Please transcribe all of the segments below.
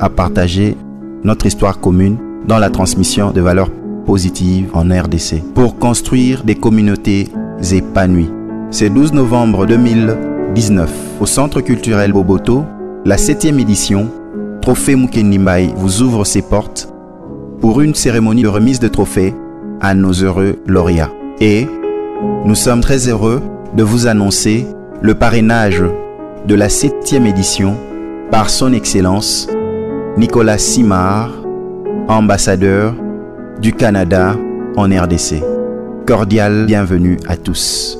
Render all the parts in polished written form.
à partager notre histoire commune dans la transmission de valeurs positives en RDC pour construire des communautés épanouies. Ce 12 novembre 2019, au Centre culturel Boboto, la 7e édition, Trophée Mukendi Mbaye vous ouvre ses portes pour une cérémonie de remise de trophées à nos heureux lauréats. Et nous sommes très heureux de vous annoncer le parrainage de la 7e édition par son Excellence Nicolas Simard, ambassadeur du Canada en RDC. Cordial bienvenue à tous.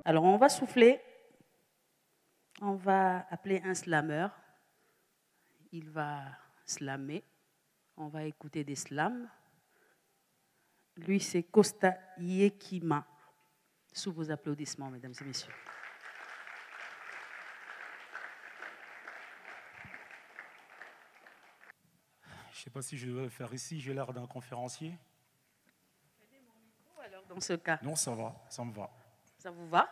Alors on va souffler, on va appeler un slammer, il va slammer, on va écouter des slams. Lui c'est Costa Yekima, sous vos applaudissements mesdames et messieurs. Je ne sais pas si je dois le faire ici, j'ai l'air d'un conférencier. Alors dans ce cas. Non, ça va, ça me va. Ça vous va?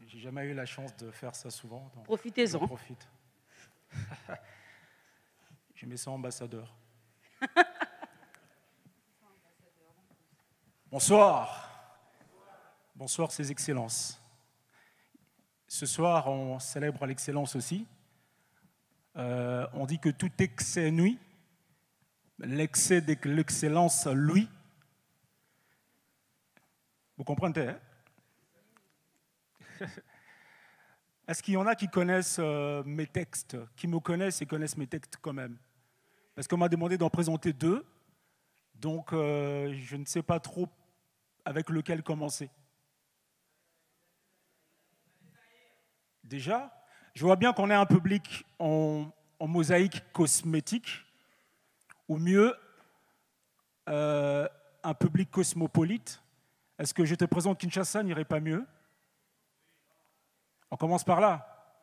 J'ai jamais eu la chance de faire ça souvent. Profitez-en. Je profite. Je mets ça ambassadeur. Bonsoir. Bonsoir, Ses Excellences. Ce soir, on célèbre l'excellence aussi. On dit que tout excès nuit. L'excès de l'excellence, lui. Vous comprenez, hein? Est-ce qu'il y en a qui connaissent mes textes, qui me connaissent et connaissent mes textes quand même? Parce qu'on m'a demandé d'en présenter deux, donc je ne sais pas trop avec lequel commencer. Déjà, je vois bien qu'on est un public en mosaïque cosmétique, ou mieux, un public cosmopolite. Est-ce que je te présente Kinshasa n'irait pas mieux? On commence par là.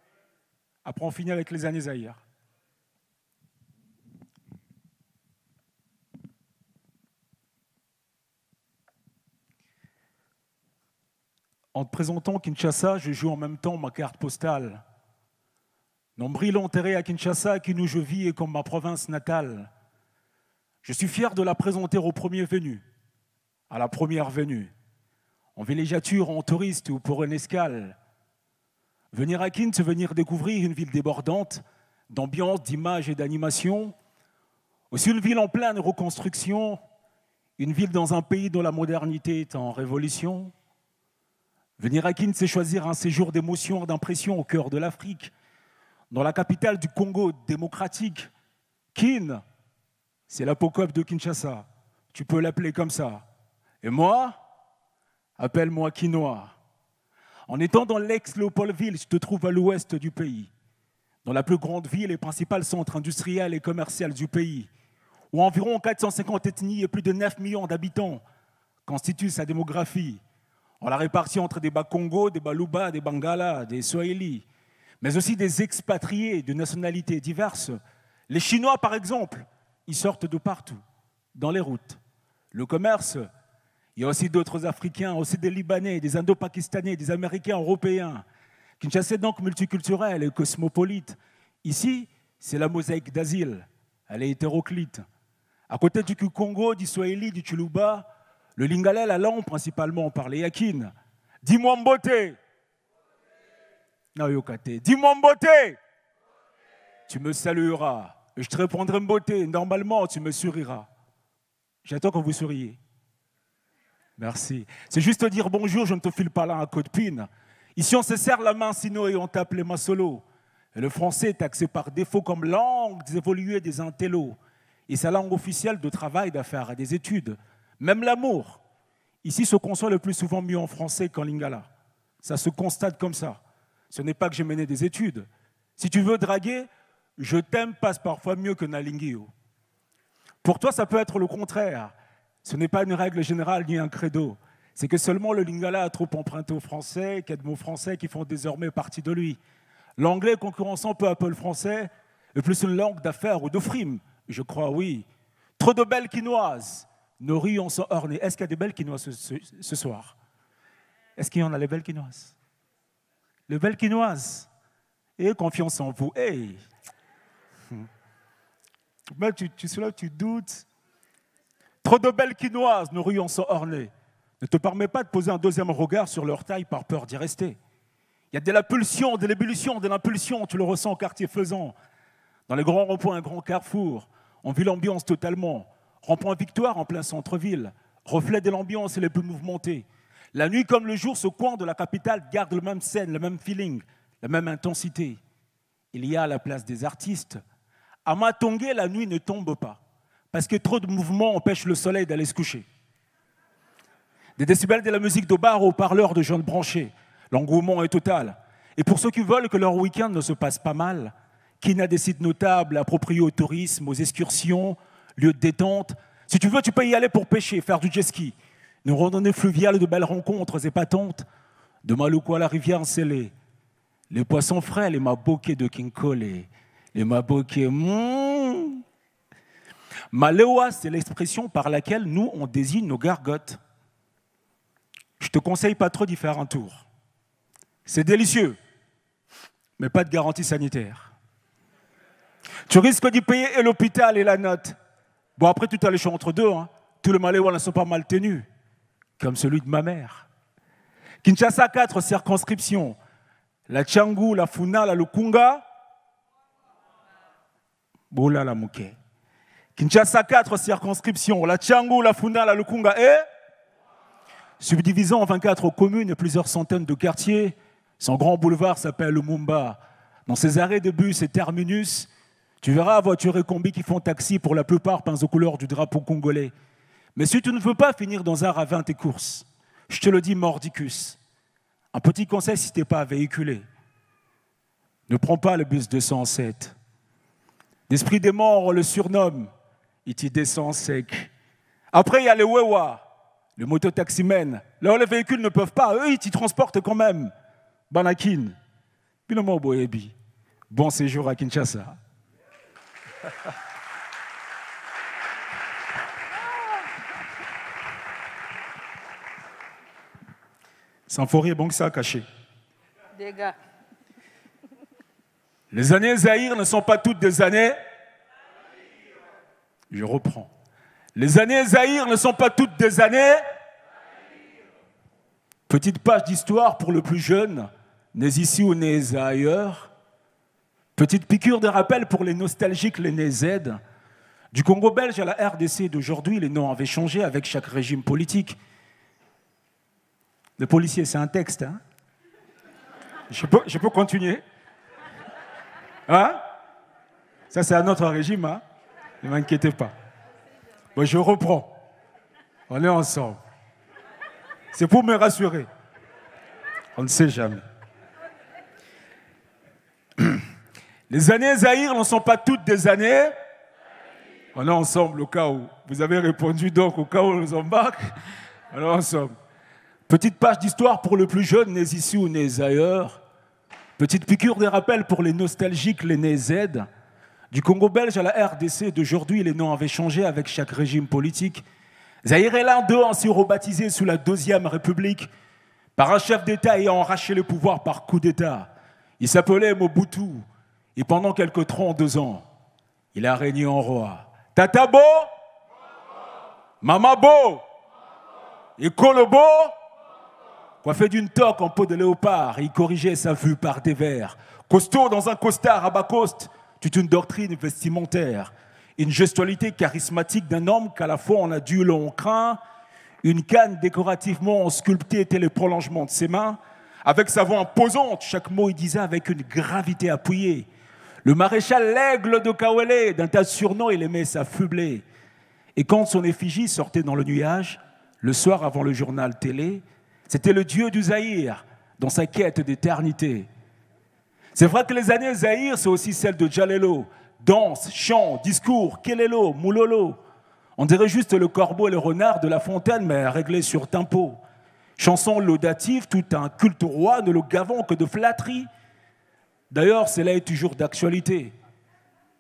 Après, on finit avec les années Zaïre. En te présentant Kinshasa, je joue en même temps ma carte postale. Nombril enterré à Kinshasa, qui nous je vis est comme ma province natale. Je suis fier de la présenter au premier venu, à la première venue, en villégiature, en touriste ou pour une escale. Venir à Kin, c'est venir découvrir une ville débordante d'ambiance, d'images et d'animation. Aussi une ville en pleine reconstruction, une ville dans un pays dont la modernité est en révolution. Venir à Kin, c'est choisir un séjour d'émotion, d'impression au cœur de l'Afrique, dans la capitale du Congo démocratique. Kin, c'est l'apocope de Kinshasa. Tu peux l'appeler comme ça. Et moi, appelle-moi Kinois. En étant dans l'ex-Léopoldville, je te trouve à l'ouest du pays, dans la plus grande ville et principal centre industriel et commercial du pays, où environ 450 ethnies et plus de 9 millions d'habitants constituent sa démographie. On la répartit entre des Bas-Congo, des Baluba, des Bangala, des Swahili, mais aussi des expatriés de nationalités diverses. Les Chinois, par exemple, ils sortent de partout, dans les routes. Le commerce, il y a aussi d'autres Africains, aussi des Libanais, des Indo-Pakistanais, des Américains, Européens. Kinshasa est donc multiculturel et cosmopolite. Ici, c'est la mosaïque d'asile. Elle est hétéroclite. À côté du Congo, du Swahili, du Tchuluba, le Lingala, la langue principalement par les Yakin. Dis-moi Mbote. Non, Yokate. Dis-moi Mbote. Tu me salueras. Je te répondrai Mbote. Normalement, tu me souriras. J'attends que vous souriez. Merci. C'est juste te dire bonjour, je ne te file pas là un coup de pine. Ici, on se serre la main, sinon et on tape les massolos. Et le français est taxé par défaut comme langue évoluée des intellos. Et sa langue officielle de travail, d'affaires et des études. Même l'amour. Ici, se conçoit le plus souvent mieux en français qu'en lingala. Ça se constate comme ça. Ce n'est pas que j'ai mené des études. Si tu veux draguer, je t'aime passe parfois mieux que Nalingio. Pour toi, ça peut être le contraire. Ce n'est pas une règle générale ni un credo. C'est que seulement le lingala a trop emprunté au français, qu'il y a de mots français qui font désormais partie de lui. L'anglais concurrençant peu à peu le français est plus une langue d'affaires ou de frime. Je crois, oui. Trop de belles quinoises, nos rues en sont ornées. Est-ce qu'il y a des belles quinoises ce soir? Est-ce qu'il y en a les belles quinoises? Les belles quinoises. Et confiance en vous. Hey! Mais tu es là, tu doutes. Trop de belles quinoises, nos rues en sont ornées. Ne te permets pas de poser un deuxième regard sur leur taille par peur d'y rester. Il y a de la pulsion, de l'ébullition, de l'impulsion, tu le ressens au quartier Faisan. Dans les grands ronds-points, un grand carrefour, on vit l'ambiance totalement. Rond-point Victoire en plein centre-ville, reflet de l'ambiance et les plus mouvementés. La nuit comme le jour, ce coin de la capitale garde le même scène, le même feeling, la même intensité. Il y a à la place des artistes. À Matongé, la nuit ne tombe pas, parce que trop de mouvements empêchent le soleil d'aller se coucher. Des décibels de la musique de bar aux parleurs de jeunes branchés. L'engouement est total. Et pour ceux qui veulent que leur week-end ne se passe pas mal, qui n'a des sites notables appropriés au tourisme, aux excursions, lieux de détente. Si tu veux, tu peux y aller pour pêcher, faire du jet ski. Une randonnée fluviale de belles rencontres épatantes. De Malouko à la rivière scellée. Les poissons frais, les maboké de King Cole. Les maboké. Malewa, c'est l'expression par laquelle nous, on désigne nos gargotes. Je te conseille pas trop d'y faire un tour. C'est délicieux, mais pas de garantie sanitaire. Tu risques d'y payer et l'hôpital et la note. Bon, après, tu t'as le choix entre deux. Hein. Tous les Maléois ne sont pas mal tenus, comme celui de ma mère. Kinshasa 4, circonscription. La Tchangou, la Funa, la Lukunga. Boula la Mouké. Kinshasa 4, circonscription. La Tchangou, la Funa, la Lukunga et... Subdivisant en 24 communes et plusieurs centaines de quartiers, son grand boulevard s'appelle Lumumba. Dans ses arrêts de bus et terminus, tu verras voitures et combis qui font taxi pour la plupart peints aux couleurs du drapeau congolais. Mais si tu ne veux pas finir dans un ravin tes courses, je te le dis mordicus. Un petit conseil si tu n'es pas véhiculé. Ne prends pas le bus 207. L'esprit des morts le surnomme. Il t'y descend sec. Après, il y a les Wewa. Les mototaximens, là où les véhicules ne peuvent pas, eux, ils t'y transportent quand même. Banakin. Bilomo Boebi. Bon séjour à Kinshasa. Sans forêt, bon que ça a caché. Dégâts. Les années Zaïre ne sont pas toutes des années. Je reprends. Les années Zaïre ne sont pas toutes des années. Petite page d'histoire pour le plus jeune, nés ici ou nés ailleurs. Petite piqûre de rappel pour les nostalgiques, les nés Z. Du Congo belge à la RDC d'aujourd'hui, les noms avaient changé avec chaque régime politique. Le policier, c'est un texte. Hein? Je peux continuer? Hein? Ça, c'est un autre régime. Hein? Ne m'inquiétez pas. Bon, je reprends. On est ensemble. C'est pour me rassurer. On ne sait jamais. Les années Zaïre ne sont pas toutes des années. On est ensemble au cas où. Vous avez répondu donc au cas où on nous embarque. On est ensemble. Petite page d'histoire pour le plus jeune, nés ici ou nés ailleurs. Petite piqûre de rappel pour les nostalgiques, les nés Z. Du Congo belge à la RDC d'aujourd'hui, les noms avaient changé avec chaque régime politique. Zaïre est l'un d'eux ainsi rebaptisé sous la Deuxième République par un chef d'État ayant arraché le pouvoir par coup d'État. Il s'appelait Mobutu et pendant quelques 32 ans, il a régné en roi. Tatabo, Mamabo et Kolobo, coiffé d'une toque en peau de léopard, il corrigeait sa vue par des vers. Costaud dans un costard à bas coste, toute une doctrine vestimentaire, une gestualité charismatique d'un homme qu'à la fois on adule, on craint, une canne décorativement sculptée était le prolongement de ses mains, avec sa voix imposante, chaque mot il disait avec une gravité appuyée. Le maréchal l'aigle de Kawele, d'un tas de surnoms, il aimait s'affubler. Et quand son effigie sortait dans le nuage, le soir avant le journal télé, c'était le dieu du Zaïre, dans sa quête d'éternité. C'est vrai que les années Zaïre, c'est aussi celles de Djalelo. Danse, chant, discours, kelelo, moulolo. On dirait juste le corbeau et le renard de La Fontaine, mais réglé sur tempo. Chanson laudative, tout un culte roi, ne le gavons que de flatterie. D'ailleurs, cela est toujours d'actualité.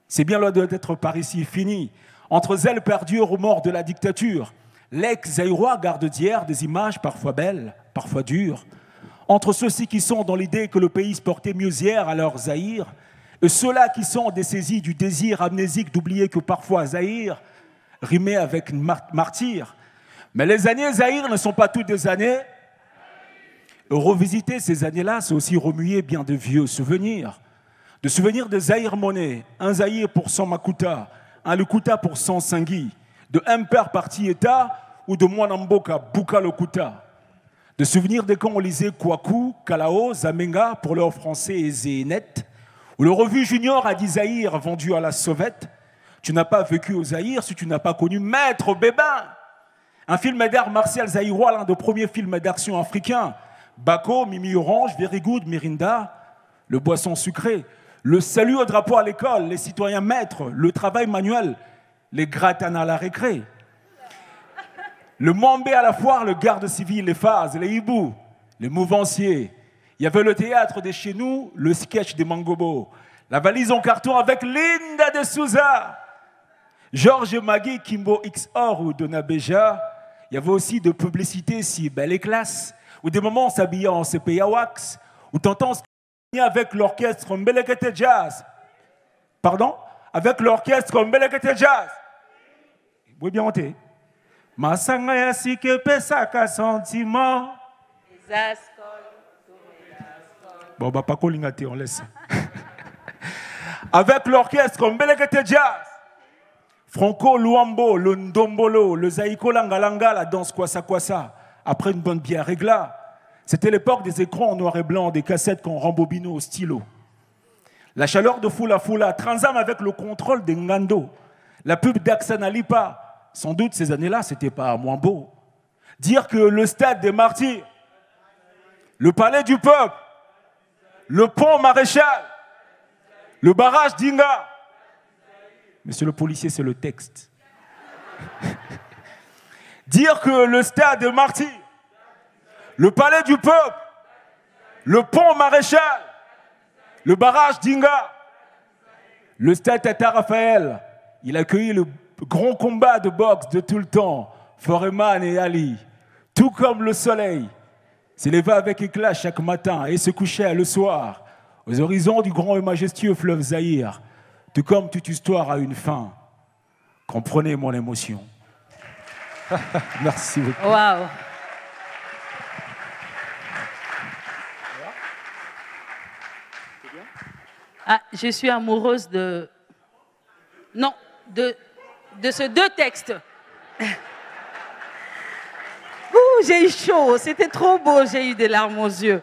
C'est bien loin d'être par ici fini. Entre zèle perdu et remords de la dictature, L'ex-Zaïrois garde d'hier des images parfois belles, parfois dures, entre ceux-ci qui sont dans l'idée que le pays se portait mieux hier à leur Zaïre, et ceux-là qui sont dessaisis du désir amnésique d'oublier que parfois Zaïre rimait avec martyr. Mais les années Zaïre ne sont pas toutes des années. Revisiter ces années-là, c'est aussi remuer bien de vieux souvenirs. De souvenirs de Zaïre Monet, un Zaïre pour 100 Makuta, un Lukuta pour 100 Sangui, de Imper Parti État ou de Mwanamboka Buka Lokuta. De souvenirs de quand on lisait Kwaku, Kalao, Zamenga pour leur français et Zénet, ou le revue junior a dit Zaïre vendu à la sauvette. Tu n'as pas vécu au Zaïre si tu n'as pas connu Maître Bébin. Un film d'art martial zaïrois, l'un des premiers films d'action africains. Bako, Mimi Orange, Very Good, Mirinda, le boisson sucré, le salut au drapeau à l'école, les citoyens maîtres, le travail manuel, les gratanes à la récré. Le Mambé à la foire, le garde civil, les phases, les hiboux, les mouvanciers. Il y avait le théâtre de chez nous, le sketch des Mangobo, la valise en carton avec Linda de Souza, Georges Magui, Kimbo XOR ou Dona Beja. Il y avait aussi de publicités si belle et classe, ou des moments s'habillant en CPA Wax, où t'entends avec l'orchestre Mbelekete Jazz. Pardon? Avec l'orchestre Mbelekete Jazz. Oui, bien hanté. Masanga ya sike pesaka sentiment. Bon, bah, pas collingaté, on laisse. Avec l'orchestre Mbelekete Jazz. Franco Luambo, le Ndombolo, le Zaïko Langalanga, la danse Kwasa Kwasa. Après une bonne bière régla. C'était l'époque des écrans en noir et blanc, des cassettes qu'on rembobinait au stylo. La chaleur de Fula Fula, Transam avec le contrôle des Ngando. La pub d'Axana Lipa. Sans doute, ces années-là, c'était pas moins beau. Dire que le stade des Martyrs, le palais du peuple, le pont Maréchal, le barrage d'Inga. Monsieur le policier, c'est le texte. Dire que le stade des Martyrs, le palais du peuple, le pont Maréchal, le barrage d'Inga, le stade Tata Raphaël, il a accueilli le grand combat de boxe de tout le temps, Foreman et Ali, tout comme le soleil, s'élevait avec éclat chaque matin et se couchait le soir aux horizons du grand et majestueux fleuve Zaïre, tout comme toute histoire a une fin. Comprenez mon émotion. Merci beaucoup. Waouh. Ah, je suis amoureuse de... Non, de ces deux textes. Ouh, j'ai eu chaud, c'était trop beau, j'ai eu des larmes aux yeux.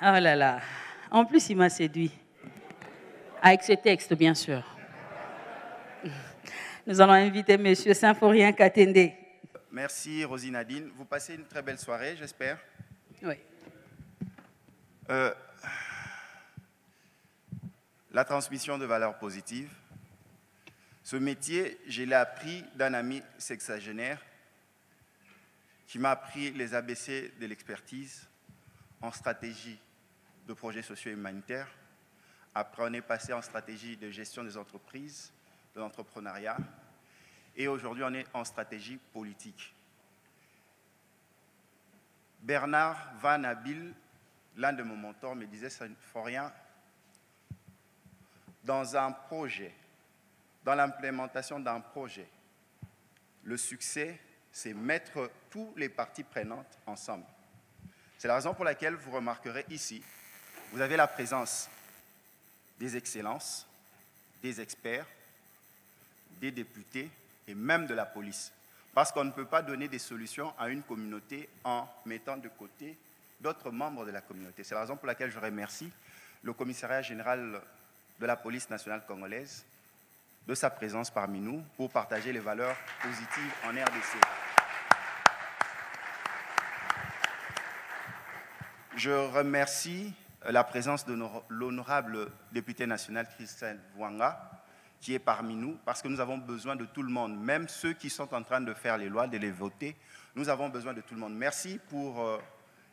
Oh là là. En plus, il m'a séduit. Avec ce texte, bien sûr. Nous allons inviter M. Symphorien Katende. Merci, Rosie Nadine. Vous passez une très belle soirée, j'espère. Oui. La transmission de valeurs positives. Ce métier, je l'ai appris d'un ami sexagénaire qui m'a appris les ABC de l'expertise en stratégie de projets sociaux et humanitaires. Après, on est passé en stratégie de gestion des entreprises, de l'entrepreneuriat. Et aujourd'hui, on est en stratégie politique. Bernard Van Abil, l'un de mes mentors, me disait, Symphorien, dans un projet, dans l'implémentation d'un projet, le succès, c'est mettre tous les parties prenantes ensemble. C'est la raison pour laquelle vous remarquerez ici, vous avez la présence des excellences, des experts, des députés et même de la police. Parce qu'on ne peut pas donner des solutions à une communauté en mettant de côté d'autres membres de la communauté. C'est la raison pour laquelle je remercie le commissariat général de la police nationale congolaise de sa présence parmi nous pour partager les valeurs positives en RDC. Je remercie la présence de l'honorable député national Christian Wanga, qui est parmi nous, parce que nous avons besoin de tout le monde, même ceux qui sont en train de faire les lois, de les voter. Nous avons besoin de tout le monde. Merci pour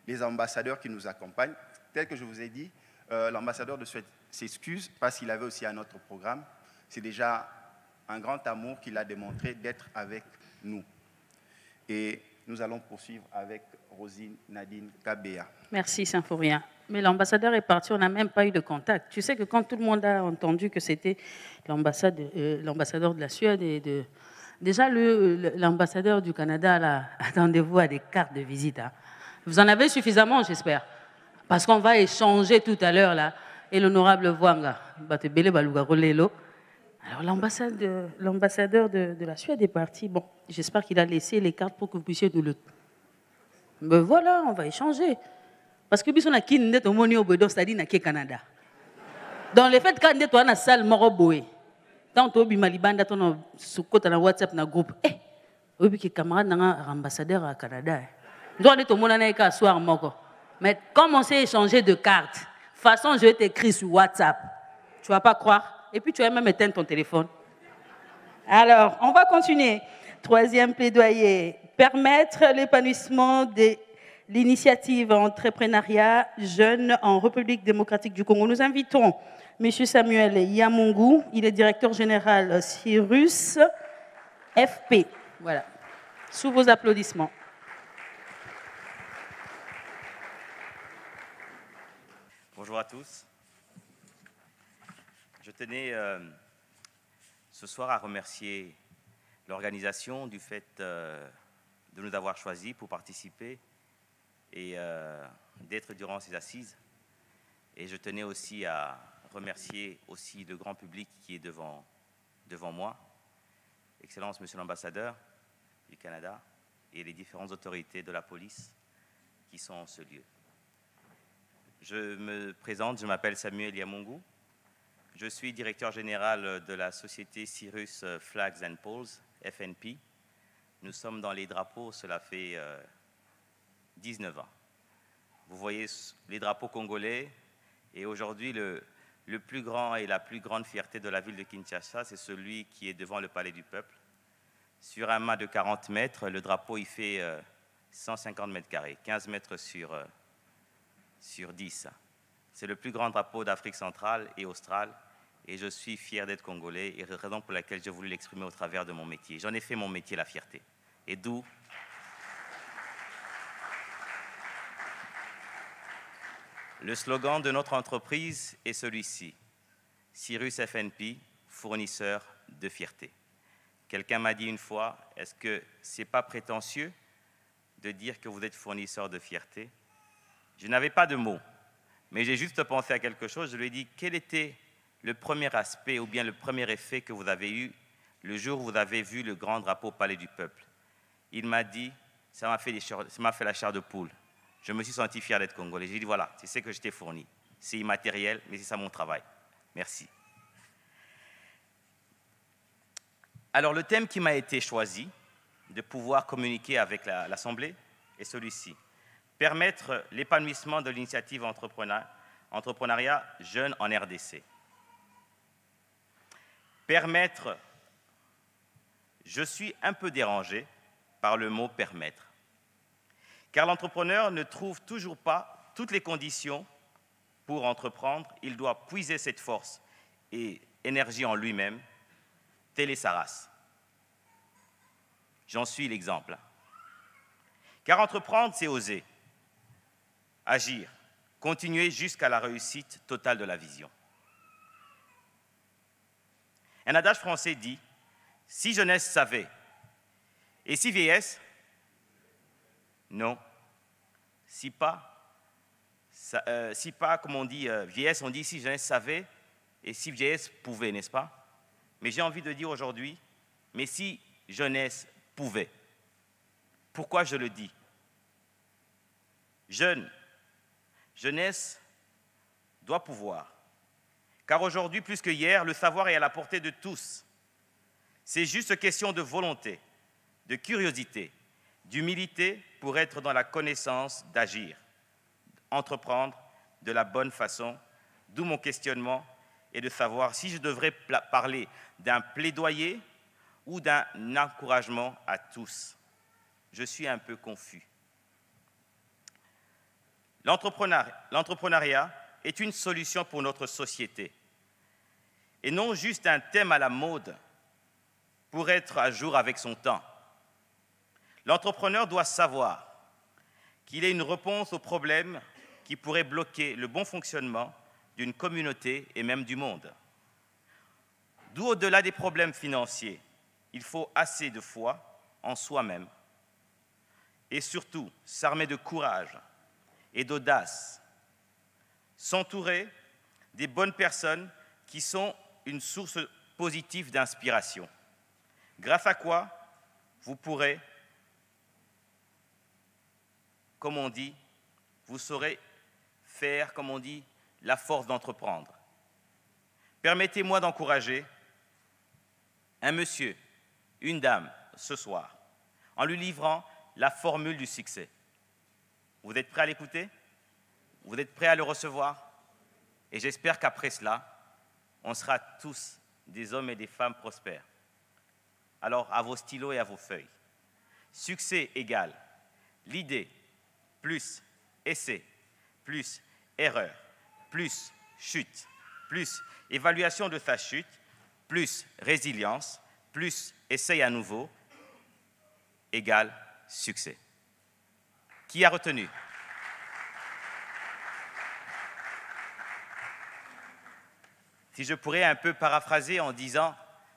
les ambassadeurs qui nous accompagnent. Tel que je vous ai dit, l'ambassadeur s'excuse parce qu'il avait aussi un autre programme. C'est déjà un grand amour qu'il a démontré d'être avec nous. Et nous allons poursuivre avec Rosine Nadine Kabea. Merci, Symphorien. Mais l'ambassadeur est parti, on n'a même pas eu de contact. Tu sais que quand tout le monde a entendu que c'était l'ambassadeur de la Suède et de... Déjà, l'ambassadeur du Canada, là, attendez-vous à des cartes de visite. Hein. Vous en avez suffisamment, j'espère. Parce qu'on va échanger tout à l'heure, là. Et l'honorable Wanga, alors l'ambassadeur de la Suède est parti. Bon, j'espère qu'il a laissé les cartes pour que vous puissiez nous le... Mais voilà, on va échanger. Parce que si on a qui n'est au Monio Bodo, c'est-à-dire au Canada. Dans le fait qu'on est dans la salle Moroboé, tant que tu Malibanda, tu as sur WhatsApp, dans le groupe, oui, que camarade n'a ambassadeur à Canada. Nous on est au monde à soir moko. Mais comme on s'est échangé de cartes, de toute façon, je vais t'écrire sur WhatsApp. Tu vas pas croire. Et puis tu vas même éteindre ton téléphone. Alors, on va continuer. Troisième plaidoyer. Permettre l'épanouissement de l'initiative entrepreneuriat jeune en République démocratique du Congo. Nous invitons M. Samuel Yamungu. Il est directeur général Cyrus FP. Voilà. Sous vos applaudissements. Bonjour à tous. Je tenais ce soir à remercier l'organisation du fait de nous avoir choisis pour participer et d'être durant ces assises. Et je tenais aussi à remercier aussi le grand public qui est devant moi, Excellence Monsieur l'Ambassadeur du Canada et les différentes autorités de la police qui sont en ce lieu. Je me présente, je m'appelle Samuel Yamungu. Je suis directeur général de la société Cyrus Flags and Poles, FNP. Nous sommes dans les drapeaux, cela fait 19 ans. Vous voyez les drapeaux congolais et aujourd'hui le plus grand et la plus grande fierté de la ville de Kinshasa, c'est celui qui est devant le Palais du Peuple. Sur un mât de 40 mètres, le drapeau il fait 150 mètres carrés, 15 mètres sur 10. C'est le plus grand drapeau d'Afrique centrale et australe et je suis fier d'être congolais et c'est la raison pour laquelle j'ai voulu l'exprimer au travers de mon métier. J'en ai fait mon métier, la fierté. Et d'où le slogan de notre entreprise est celui-ci, Cyrus FNP, fournisseur de fierté. Quelqu'un m'a dit une fois, est-ce que ce n'est pas prétentieux de dire que vous êtes fournisseur de fierté? Je n'avais pas de mots, mais j'ai juste pensé à quelque chose. Je lui ai dit, quel était le premier aspect ou bien le premier effet que vous avez eu le jour où vous avez vu le grand drapeau Palais du Peuple? Il m'a dit, ça m'a fait la chair de poule. Je me suis senti fier d'être congolais. J'ai dit, voilà, c'est ce que je t'ai fourni. C'est immatériel, mais c'est ça mon travail. Merci. Alors, le thème qui m'a été choisi de pouvoir communiquer avec l'Assemblée est celui-ci. Permettre l'épanouissement de l'initiative entrepreneuriat jeune en RDC. Permettre, je suis un peu dérangé par le mot « permettre ». Car l'entrepreneur ne trouve toujours pas toutes les conditions pour entreprendre. Il doit puiser cette force et énergie en lui-même. Telle est sa race. J'en suis l'exemple. Car entreprendre, c'est oser, agir, continuer jusqu'à la réussite totale de la vision. Un adage français dit « Si jeunesse savait » et « Si vieillesse » non. Si pas, comme on dit vieillesse, on dit si jeunesse savait et si vieillesse pouvait, n'est-ce pas? Mais j'ai envie de dire aujourd'hui, mais si jeunesse pouvait. Pourquoi je le dis? Jeunesse doit pouvoir. Car aujourd'hui, plus que hier, le savoir est à la portée de tous. C'est juste question de volonté, de curiosité, d'humilité pour être dans la connaissance d'agir, entreprendre de la bonne façon, d'où mon questionnement et de savoir si je devrais parler d'un plaidoyer ou d'un encouragement à tous. Je suis un peu confus. L'entrepreneuriat est une solution pour notre société et non juste un thème à la mode pour être à jour avec son temps. L'entrepreneur doit savoir qu'il est une réponse aux problèmes qui pourraient bloquer le bon fonctionnement d'une communauté et même du monde. D'où, au-delà des problèmes financiers, il faut assez de foi en soi-même et surtout s'armer de courage et d'audace, s'entourer des bonnes personnes qui sont une source positive d'inspiration, grâce à quoi vous pourrez, comme on dit, vous saurez faire, comme on dit, la force d'entreprendre. Permettez-moi d'encourager un monsieur, une dame, ce soir, en lui livrant la formule du succès. Vous êtes prêts à l'écouter? Vous êtes prêts à le recevoir? Et j'espère qu'après cela, on sera tous des hommes et des femmes prospères. Alors, à vos stylos et à vos feuilles. Succès égale l'idée, plus essai, plus erreur, plus chute, plus évaluation de sa chute, plus résilience, plus essaye à nouveau, égale succès. Qui a retenu? Si je pourrais un peu paraphraser en disant,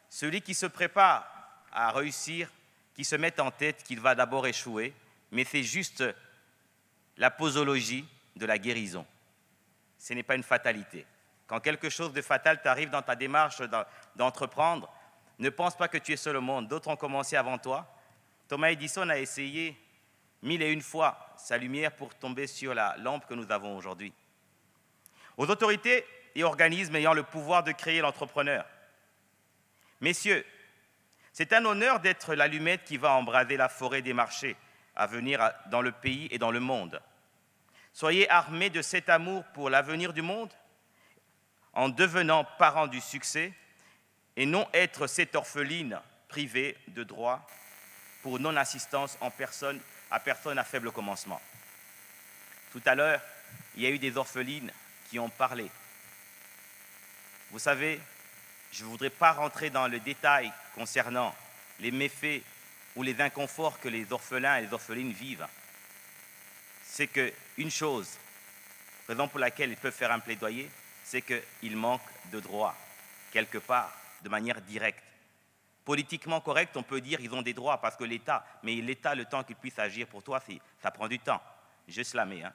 celui qui se prépare à réussir, qui se met en tête qu'il va d'abord échouer, mais c'est juste la posologie de la guérison. Ce n'est pas une fatalité. Quand quelque chose de fatal t'arrive dans ta démarche d'entreprendre, ne pense pas que tu es seul au monde. D'autres ont commencé avant toi. Thomas Edison a essayé 1001 fois sa lumière pour tomber sur la lampe que nous avons aujourd'hui. Aux autorités et organismes ayant le pouvoir de créer l'entrepreneur, messieurs, c'est un honneur d'être l'allumette qui va embraser la forêt des marchés à venir dans le pays et dans le monde. Soyez armés de cet amour pour l'avenir du monde en devenant parents du succès et non être cette orpheline privée de droits pour non-assistance à personne à faible commencement. Tout à l'heure, il y a eu des orphelines qui ont parlé. Vous savez, je ne voudrais pas rentrer dans le détail concernant les méfaits ou les inconforts que les orphelins et les orphelines vivent. C'est qu'une chose, raison pour laquelle ils peuvent faire un plaidoyer, c'est qu'ils manquent de droits, quelque part, de manière directe. Politiquement correct, on peut dire qu'ils ont des droits parce que l'État, mais l'État, le temps qu'il puisse agir pour toi, ça prend du temps. Je slamais, hein.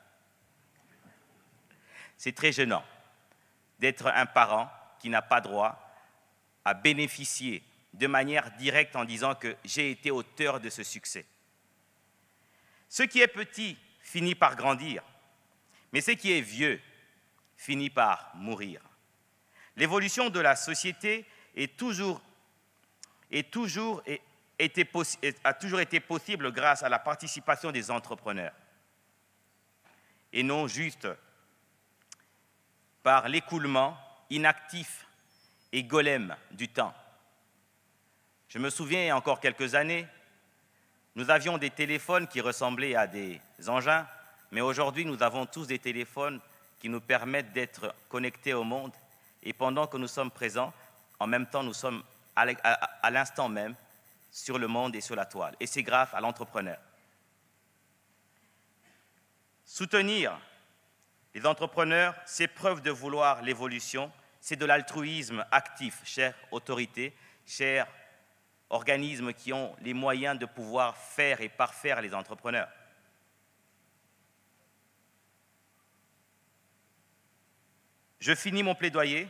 C'est très gênant d'être un parent qui n'a pas droit à bénéficier de manière directe en disant que j'ai été auteur de ce succès. Ce qui est petit finit par grandir, mais ce qui est vieux finit par mourir. L'évolution de la société a toujours été possible grâce à la participation des entrepreneurs et non juste par l'écoulement inactif et golem du temps. Je me souviens, il y a encore quelques années, nous avions des téléphones qui ressemblaient à des engins, mais aujourd'hui, nous avons tous des téléphones qui nous permettent d'être connectés au monde. Et pendant que nous sommes présents, en même temps, nous sommes à l'instant même sur le monde et sur la toile. Et c'est grâce à l'entrepreneur. Soutenir les entrepreneurs, c'est preuve de vouloir l'évolution, c'est de l'altruisme actif, chères autorités, chers organismes qui ont les moyens de pouvoir faire et parfaire les entrepreneurs. Je finis mon plaidoyer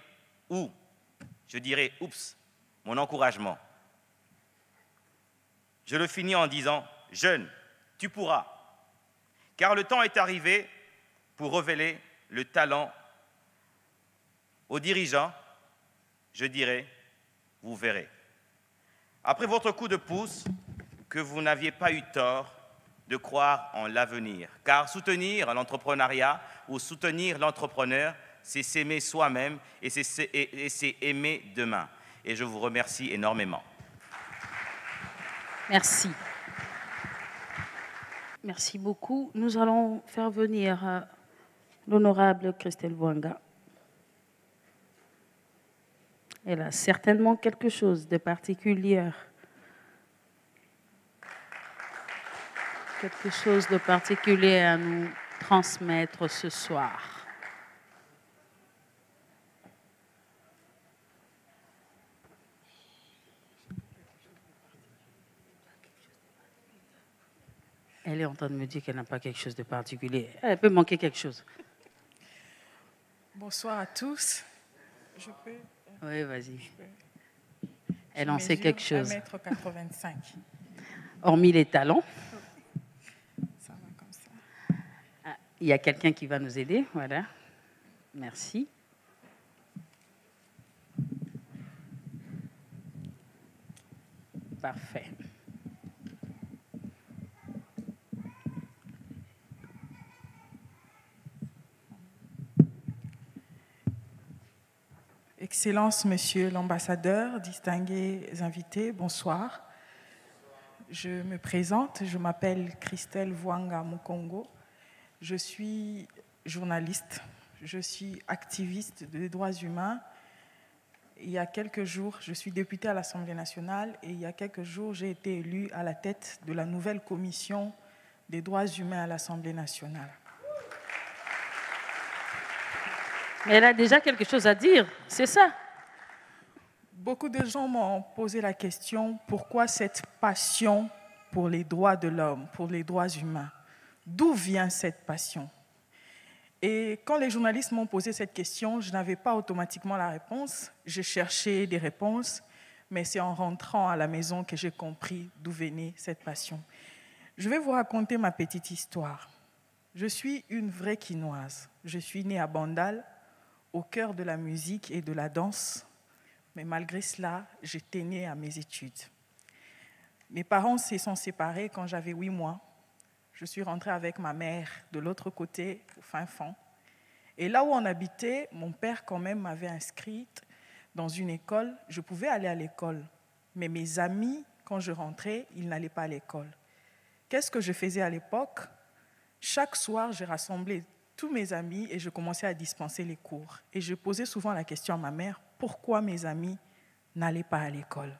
ou, je dirais, oups, mon encouragement. Je le finis en disant, jeune, tu pourras, car le temps est arrivé pour révéler le talent aux dirigeants, je dirais, vous verrez. Après votre coup de pouce, que vous n'aviez pas eu tort de croire en l'avenir, car soutenir l'entrepreneuriat ou soutenir l'entrepreneur, c'est s'aimer soi-même et c'est aimer demain. Et je vous remercie énormément. Merci. Merci beaucoup. Nous allons faire venir l'honorable Christelle Bouanga. Elle a certainement quelque chose de particulier. quelque chose de particulier à nous transmettre ce soir? Elle est en train de me dire qu'elle n'a pas quelque chose de particulier. Elle peut manquer quelque chose. Bonsoir à tous. Je peux? Oui, vas-y. Elle en sait quelque chose. 1m85. Hormis les talons. Ça va comme ça. Ah, il y a quelqu'un qui va nous aider. Voilà. Merci. Parfait. Excellences, Monsieur l'ambassadeur, distingués invités, bonsoir. Je me présente, je m'appelle Christelle Vwanga Mukongo. Je suis journaliste, je suis activiste des droits humains. Il y a quelques jours, je suis députée à l'Assemblée nationale et il y a quelques jours, j'ai été élue à la tête de la nouvelle commission des droits humains à l'Assemblée nationale. Mais elle a déjà quelque chose à dire, c'est ça? Beaucoup de gens m'ont posé la question, pourquoi cette passion pour les droits de l'homme, pour les droits humains? D'où vient cette passion? Et quand les journalistes m'ont posé cette question, je n'avais pas automatiquement la réponse. J'ai cherché des réponses, mais c'est en rentrant à la maison que j'ai compris d'où venait cette passion. Je vais vous raconter ma petite histoire. Je suis une vraie Quinoise. Je suis née à Bandal, au cœur de la musique et de la danse, mais malgré cela, j'étais née à mes études. Mes parents se sont séparés quand j'avais 8 mois. Je suis rentrée avec ma mère de l'autre côté, au fin fond. Et là où on habitait, mon père quand même m'avait inscrite dans une école. Je pouvais aller à l'école, mais mes amis, quand je rentrais, ils n'allaient pas à l'école. Qu'est-ce que je faisais à l'époque? Chaque soir, je rassemblais tous mes amis et je commençais à dispenser les cours. Et je posais souvent la question à ma mère, pourquoi mes amis n'allaient pas à l'école?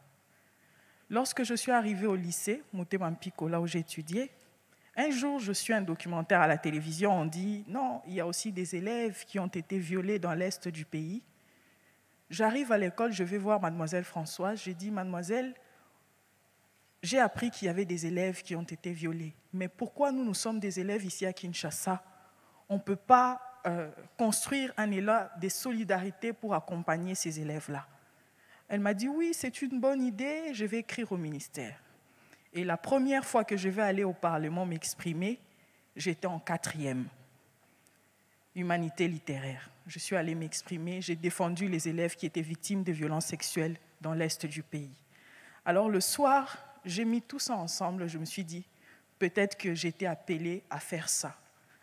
Lorsque je suis arrivée au lycée, Mouté-Mampiko, là où j'ai étudié, un jour, je suis un documentaire à la télévision, on dit, non, il y a aussi des élèves qui ont été violés dans l'est du pays. J'arrive à l'école, je vais voir mademoiselle Françoise, j'ai dit, mademoiselle, j'ai appris qu'il y avait des élèves qui ont été violés, mais pourquoi nous sommes des élèves ici à Kinshasa? On ne peut pas construire un élan de solidarité pour accompagner ces élèves-là. Elle m'a dit, oui, c'est une bonne idée, je vais écrire au ministère. Et la première fois que je vais aller au Parlement m'exprimer, j'étais en 4e, humanité littéraire. Je suis allée m'exprimer, j'ai défendu les élèves qui étaient victimes de violences sexuelles dans l'est du pays. Alors le soir, j'ai mis tout ça ensemble, je me suis dit, peut-être que j'étais appelée à faire ça,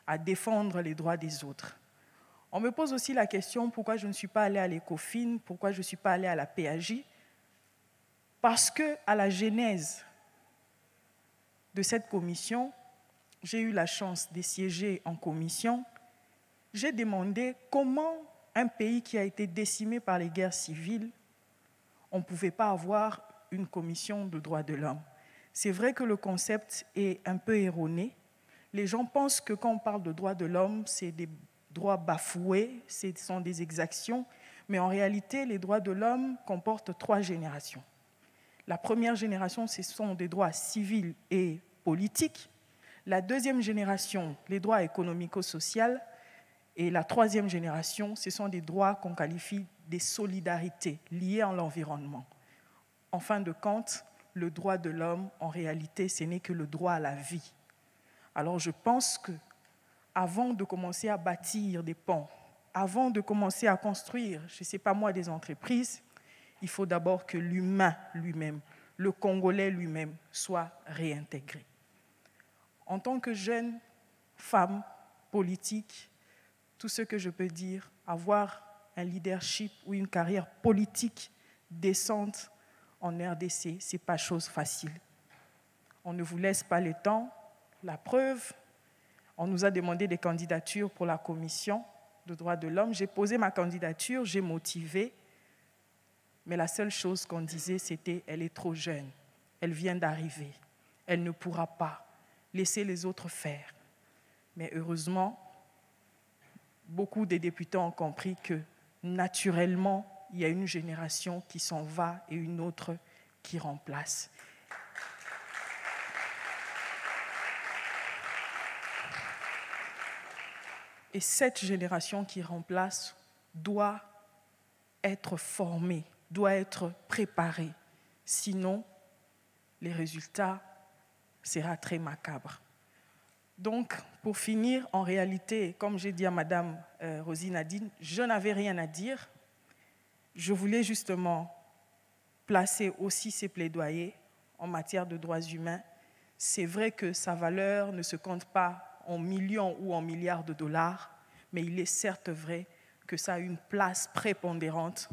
à défendre les droits des autres. On me pose aussi la question pourquoi je ne suis pas allée à l'ECOFIN, pourquoi je ne suis pas allée à la PAJ. Parce qu'à la genèse de cette commission, j'ai eu la chance de siéger en commission. J'ai demandé comment un pays qui a été décimé par les guerres civiles, on ne pouvait pas avoir une commission de droits de l'homme. C'est vrai que le concept est un peu erroné. Les gens pensent que quand on parle de droits de l'homme, c'est des droits bafoués, ce sont des exactions, mais en réalité, les droits de l'homme comportent 3 générations. La première génération, ce sont des droits civils et politiques. La deuxième génération, les droits économico-sociaux. Et la 3e génération, ce sont des droits qu'on qualifie des solidarités liées à l'environnement. En fin de compte, le droit de l'homme, en réalité, ce n'est que le droit à la vie. Alors je pense que avant de commencer à bâtir des ponts, avant de commencer à construire, je ne sais pas moi, des entreprises, il faut d'abord que l'humain lui-même, le Congolais lui-même, soit réintégré. En tant que jeune femme politique, tout ce que je peux dire, avoir un leadership ou une carrière politique décente en RDC, ce n'est pas chose facile. On ne vous laisse pas le temps. La preuve, on nous a demandé des candidatures pour la commission de droits de l'homme. J'ai posé ma candidature, j'ai motivé, mais la seule chose qu'on disait, c'était « elle est trop jeune, elle vient d'arriver, elle ne pourra pas ». laisser les autres faire. Mais heureusement, beaucoup des députés ont compris que naturellement, il y a une génération qui s'en va et une autre qui remplace. Et cette génération qui remplace doit être formée, doit être préparée. Sinon, les résultats seront très macabres. Donc, pour finir, en réalité, comme j'ai dit à Madame Rosie Nadine, je n'avais rien à dire. Je voulais justement placer aussi ces plaidoyers en matière de droits humains. C'est vrai que sa valeur ne se compte pas en millions ou en milliards de dollars, mais il est certes vrai que ça a une place prépondérante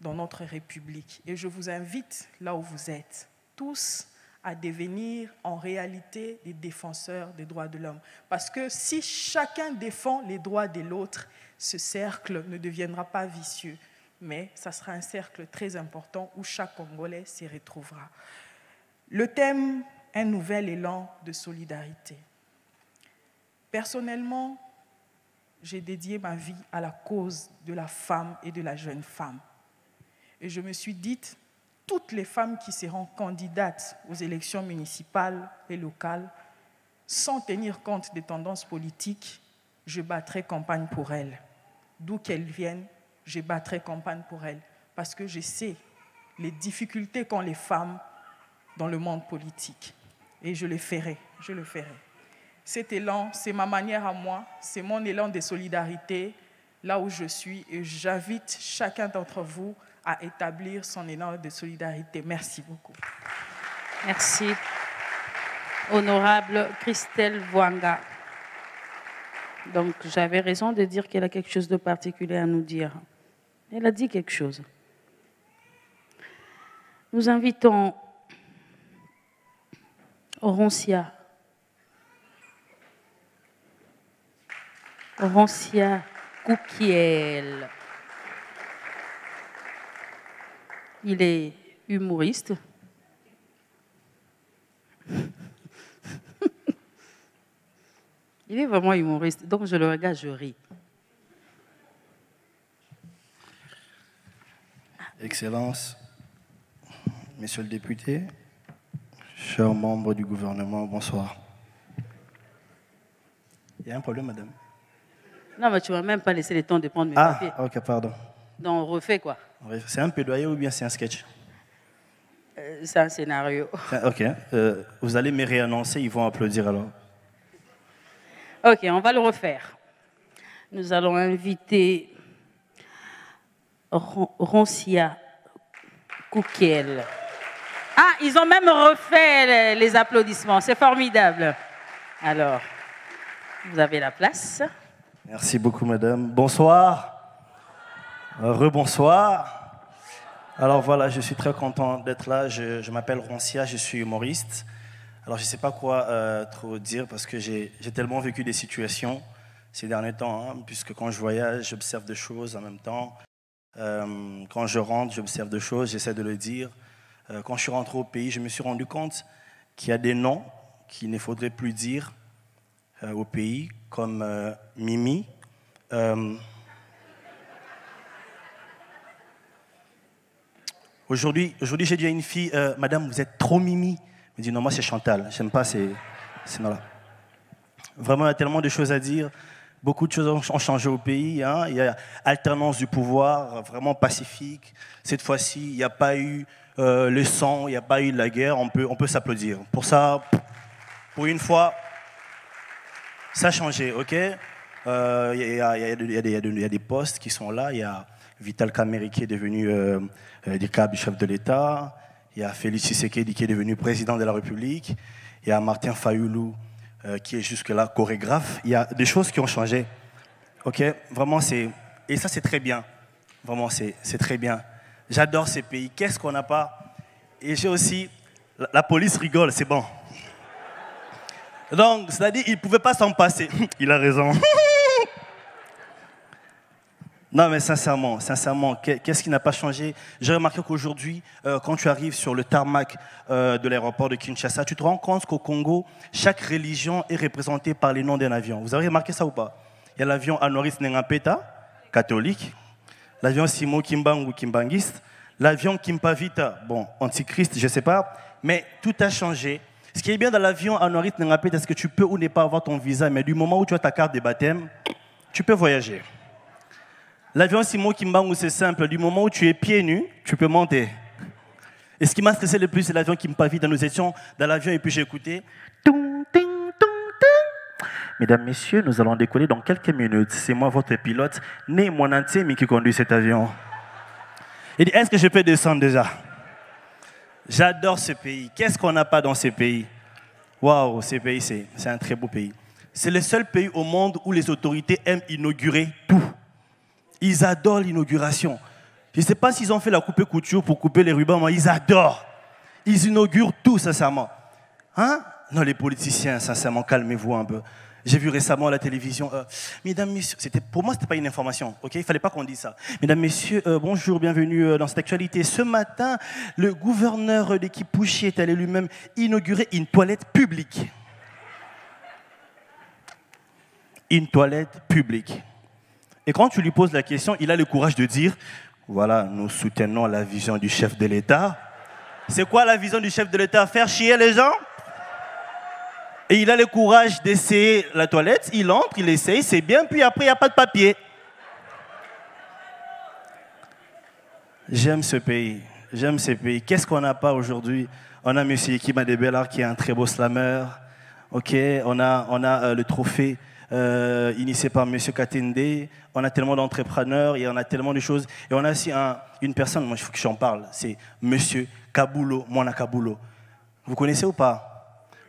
dans notre République. Et je vous invite, là où vous êtes, tous à devenir en réalité des défenseurs des droits de l'homme. Parce que si chacun défend les droits de l'autre, ce cercle ne deviendra pas vicieux, mais ça sera un cercle très important où chaque Congolais s'y retrouvera. Le thème, un nouvel élan de solidarité. Personnellement, j'ai dédié ma vie à la cause de la femme et de la jeune femme. Et je me suis dit, toutes les femmes qui seront candidates aux élections municipales et locales, sans tenir compte des tendances politiques, je battrai campagne pour elles. D'où qu'elles viennent, je battrai campagne pour elles. Parce que je sais les difficultés qu'ont les femmes dans le monde politique. Et je le ferai, je le ferai. Cet élan, c'est ma manière à moi, c'est mon élan de solidarité, là où je suis. Et j'invite chacun d'entre vous à établir son élan de solidarité. Merci beaucoup. Merci. Honorable Christelle Vwanga. Donc, j'avais raison de dire qu'elle a quelque chose de particulier à nous dire. Elle a dit quelque chose. Nous invitons Roncia Koukiel. Il est humoriste. Il est vraiment humoriste. Donc je le regarde, je ris. Excellences, Monsieur le député, chers membres du gouvernement, bonsoir. Il y a un problème, madame? Non, mais tu ne vas même pas laisser le temps de prendre mes papiers. Ah, ok, pardon. Donc on refait quoi? C'est un plaidoyer ou bien c'est un sketch? C'est un scénario. Ok. Vous allez me réannoncer, ils vont applaudir alors. Ok, on va le refaire. Nous allons inviter Roncia Koukiel. Ah, ils ont même refait les applaudissements. C'est formidable. Alors, vous avez la place. Merci beaucoup, madame. Bonsoir. Rebonsoir. Alors voilà, je suis très content d'être là. Je m'appelle Roncia, je suis humoriste. Alors je ne sais pas quoi trop dire parce que j'ai tellement vécu des situations ces derniers temps, hein, puisque quand je voyage, j'observe des choses en même temps. Quand je rentre, j'observe des choses, j'essaie de le dire. Quand je suis rentré au pays, je me suis rendu compte qu'il y a des noms qu'il ne faudrait plus dire au pays, comme Mimi. Aujourd'hui, j'ai dit à une fille, Madame, vous êtes trop Mimi. Elle me dit, non, moi c'est Chantal. J'aime pas ces noms-là. Vraiment, il y a tellement de choses à dire. Beaucoup de choses ont changé au pays. Hein. Il y a alternance du pouvoir, vraiment pacifique. Cette fois-ci, il n'y a pas eu le sang, il n'y a pas eu de la guerre. On peut s'applaudir. Pour ça, pour une fois, ça a changé, ok? Il y a des postes qui sont là. Il y a Vital Kamerhe qui est devenu du chef de l'État. Il y a Félix Tshisekedi qui est devenu président de la République. Il y a Martin Fayulu qui est jusque-là chorégraphe. Il y a des choses qui ont changé. Ok, vraiment, et ça, c'est très bien. Vraiment, c'est très bien. J'adore ces pays. Qu'est-ce qu'on n'a pas? Et j'ai aussi... La police rigole, c'est bon. Donc, c'est-à-dire, il ne pouvait pas s'en passer. Il a raison. Non, mais sincèrement, qu'est-ce qui n'a pas changé? J'ai remarqué qu'aujourd'hui, quand tu arrives sur le tarmac de l'aéroport de Kinshasa, tu te rends compte qu'au Congo, chaque religion est représentée par les noms d'un avion. Vous avez remarqué ça ou pas? Il y a l'avion Anoris Nengapeta, catholique, l'avion Simo Kimbangu, kimbangiste, l'avion Kimpavita, bon, antichrist, je ne sais pas, mais tout a changé. Ce qui est bien dans l'avion Anoris Nengapeta, c'est que tu peux ou ne pas avoir ton visa, mais du moment où tu as ta carte de baptême, tu peux voyager. L'avion Simo Kimbangu, c'est simple. Du moment où tu es pieds nus, tu peux monter. Et ce qui m'a stressé le plus, c'est l'avion Kimpavita. Nous étions dans l'avion et puis j'ai écouté. Mesdames, messieurs, nous allons décoller dans quelques minutes. C'est moi, votre pilote, Né Mwanantemi, qui conduit cet avion. Il dit, est-ce que je peux descendre déjà? J'adore ce pays. Qu'est-ce qu'on n'a pas dans ce pays? Waouh, ce pays, c'est un très beau pays. C'est le seul pays au monde où les autorités aiment inaugurer tout. Ils adorent l'inauguration. Je ne sais pas s'ils ont fait la coupe couture pour couper les rubans, mais ils adorent. Ils inaugurent tout, sincèrement. Hein? Non, les politiciens, sincèrement, calmez-vous un peu. J'ai vu récemment à la télévision, mesdames, messieurs, pour moi, ce n'était pas une information, ok? Il ne fallait pas qu'on dise ça. Mesdames, messieurs, bonjour, bienvenue dans cette actualité. Ce matin, le gouverneur de Kipushi est allé lui-même inaugurer une toilette publique. Une toilette publique. Et quand tu lui poses la question, il a le courage de dire, voilà, nous soutenons la vision du chef de l'État. C'est quoi la vision du chef de l'État? Faire chier les gens? Et il a le courage d'essayer la toilette, il entre, il essaye, c'est bien, puis après, il n'y a pas de papier. J'aime ce pays, j'aime ce pays. Qu'est-ce qu'on n'a pas aujourd'hui? On a M. Yekima Debellar qui est un très beau slammer. Ok, on a le trophée initié par M. Katende. On a tellement d'entrepreneurs et on a tellement de choses. Et on a aussi une personne, moi il faut que j'en parle, c'est M. Kabulo, Mwana Kabulo. Vous connaissez ou pas?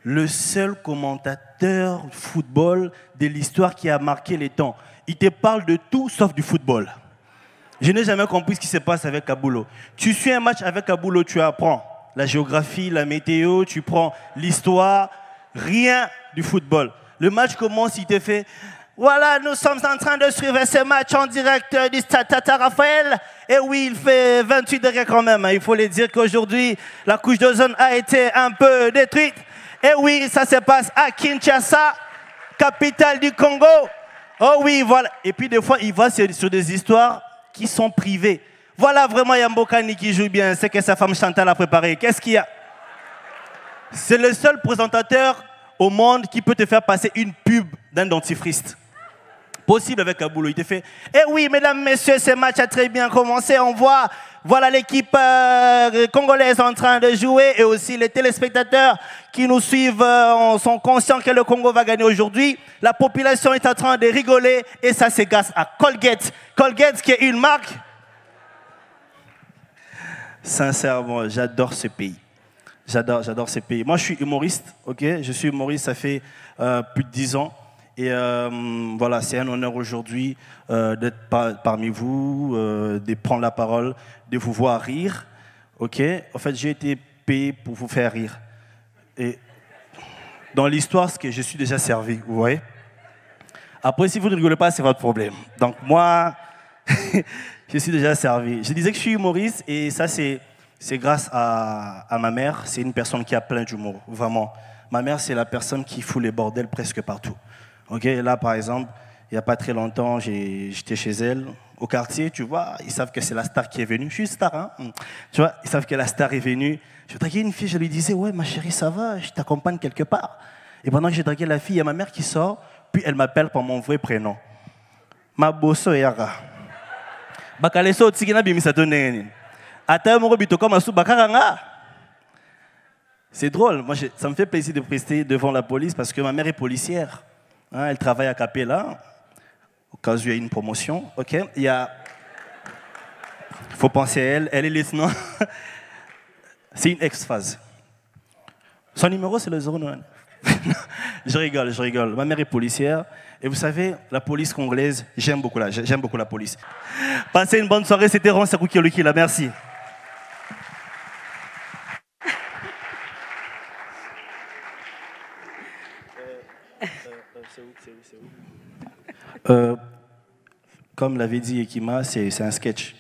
Le seul commentateur football de l'histoire qui a marqué les temps. Il te parle de tout sauf du football. Je n'ai jamais compris ce qui se passe avec Kabulo. Tu suis un match avec Kabulo, tu apprends la géographie, la météo, tu prends l'histoire, rien du football. Le match commence, il te fait « Voilà, nous sommes en train de suivre ce match en direct du Stade Tata Raphaël. » Et oui, il fait 28 degrés quand même. Il faut le dire qu'aujourd'hui, la couche d'ozone a été un peu détruite. Et oui, ça se passe à Kinshasa, capitale du Congo. Oh oui, voilà. Et puis des fois, il va sur des histoires qui sont privées. Voilà vraiment Yambokani qui joue bien. C'est que sa femme Chantal a préparé. Qu'est-ce qu'il y a? C'est le seul présentateur au monde qui peut te faire passer une pub d'un dentifrice. Possible avec Kabulo. Il te fait « Eh oui, mesdames, messieurs, ce match a très bien commencé. On voit, voilà l'équipe congolaise en train de jouer. Et aussi les téléspectateurs qui nous suivent sont conscients que le Congo va gagner aujourd'hui. La population est en train de rigoler. Et ça, c'est grâce à Colgate. Colgate qui est une marque. Sincèrement, j'adore ce pays. J'adore ce pays. Moi, je suis humoriste, ok? Je suis humoriste, ça fait plus de 10 ans. Et voilà, c'est un honneur aujourd'hui d'être parmi vous, de prendre la parole, de vous voir rire. Ok? En fait, j'ai été payé pour vous faire rire. Et dans l'histoire, c'est que je suis déjà servi, vous voyez? Après, si vous ne rigolez pas, c'est votre problème. Donc moi, je suis déjà servi. Je disais que je suis humoriste et ça, c'est grâce à ma mère. C'est une personne qui a plein d'humour, vraiment. Ma mère, c'est la personne qui fout les bordels presque partout. Okay, là, par exemple, il n'y a pas très longtemps, j'étais chez elle, au quartier, tu vois, ils savent que c'est la star qui est venue. Je suis une star, hein. Tu vois, ils savent que la star est venue. Je draguais une fille, je lui disais, ouais, ma chérie, ça va, je t'accompagne quelque part. Et pendant que j'ai dragué la fille, il y a ma mère qui sort, puis elle m'appelle par mon vrai prénom. Ma bosso yara. Bakaleso tsikina bimisatoneni. Ata mo bito comme asu bakaranga. C'est drôle, moi ça me fait plaisir de prester devant la police parce que ma mère est policière. Hein, elle travaille à Capella, au cas où il y a une promotion. Ok, il faut penser à elle. Elle est lieutenant. C'est une ex-phase. Son numéro, c'est le 09. Je rigole. Ma mère est policière. Et vous savez, la police congolaise, j'aime beaucoup la police. Passez une bonne soirée. C'était Ron Sakuki là. Merci. comme l'avait dit Ekima, c'est un sketch.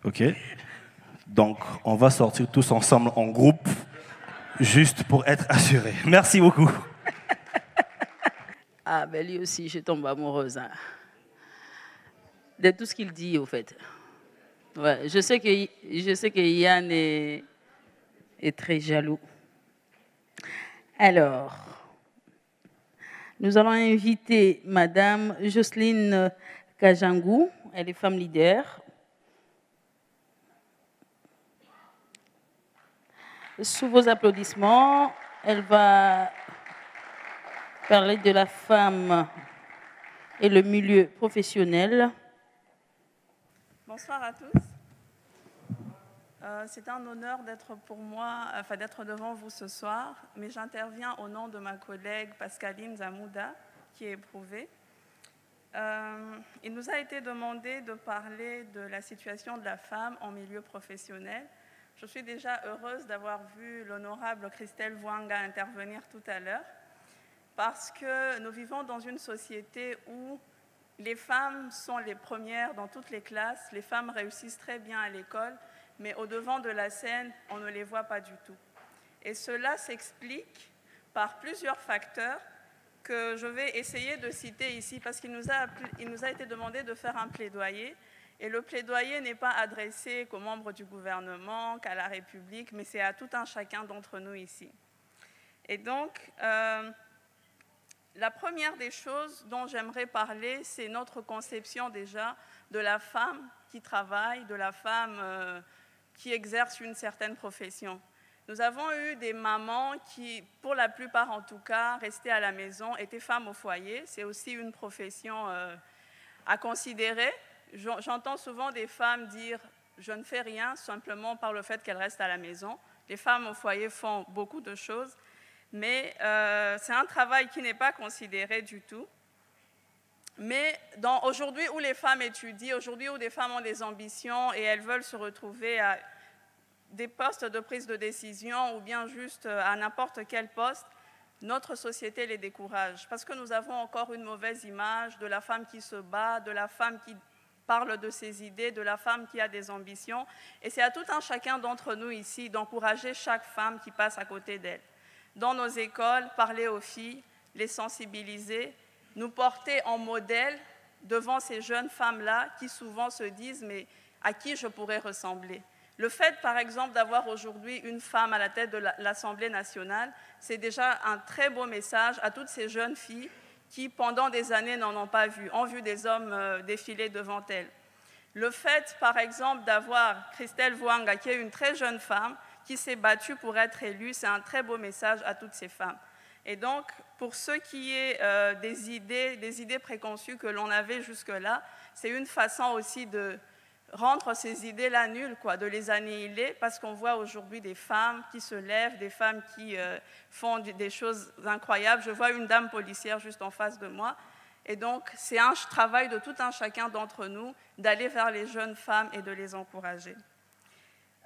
OK? Donc, on va sortir tous ensemble en groupe, juste pour être assurés. Merci beaucoup. Ah, ben lui aussi, je tombe amoureuse. Hein. De tout ce qu'il dit, au fait. Ouais, je sais que Yann est très jaloux. Alors, nous allons inviter Madame Jocelyne Kajangou, elle est femme leader. Sous vos applaudissements, elle va parler de la femme et le milieu professionnel. Bonsoir à tous. C'est un honneur d'être pour moi, d'être devant vous ce soir, mais j'interviens au nom de ma collègue Pascaline Zamouda, qui est éprouvée. Il nous a été demandé de parler de la situation de la femme en milieu professionnel. Je suis déjà heureuse d'avoir vu l'honorable Christelle Vouanga intervenir tout à l'heure, parce que nous vivons dans une société où les femmes sont les premières dans toutes les classes, les femmes réussissent très bien à l'école, mais au devant de la scène, on ne les voit pas du tout. Et cela s'explique par plusieurs facteurs que je vais essayer de citer ici, parce qu'il nous a été demandé de faire un plaidoyer, et le plaidoyer n'est pas adressé qu'aux membres du gouvernement, qu'à la République, mais c'est à tout un chacun d'entre nous ici. Et donc, la première des choses dont j'aimerais parler, c'est notre conception déjà de la femme qui travaille, de la femme qui exerce une certaine profession. Nous avons eu des mamans qui, pour la plupart en tout cas, restaient à la maison, étaient femmes au foyer. C'est aussi une profession à considérer. J'entends souvent des femmes dire « je ne fais rien » simplement par le fait qu'elles restent à la maison. Les femmes au foyer font beaucoup de choses, mais c'est un travail qui n'est pas considéré du tout. Mais aujourd'hui où les femmes étudient, aujourd'hui où des femmes ont des ambitions et elles veulent se retrouver à des postes de prise de décision ou bien juste à n'importe quel poste, notre société les décourage. Parce que nous avons encore une mauvaise image de la femme qui se bat, de la femme qui parle de ses idées, de la femme qui a des ambitions. Et c'est à tout un chacun d'entre nous ici d'encourager chaque femme qui passe à côté d'elle. Dans nos écoles, parler aux filles, les sensibiliser, nous porter en modèle devant ces jeunes femmes-là qui souvent se disent « mais à qui je pourrais ressembler ?» Le fait, par exemple, d'avoir aujourd'hui une femme à la tête de l'Assemblée nationale, c'est déjà un très beau message à toutes ces jeunes filles qui, pendant des années, n'en ont pas vu, ont vu des hommes défiler devant elles. Le fait, par exemple, d'avoir Christelle Vouanga, qui est une très jeune femme, qui s'est battue pour être élue, c'est un très beau message à toutes ces femmes. Et donc, pour ce qui est des idées préconçues que l'on avait jusque-là, c'est une façon aussi de rendre ces idées-là nulles, de les annihiler, parce qu'on voit aujourd'hui des femmes qui se lèvent, des femmes qui font des choses incroyables. Je vois une dame policière juste en face de moi. Et donc, c'est un travail de tout un chacun d'entre nous d'aller vers les jeunes femmes et de les encourager.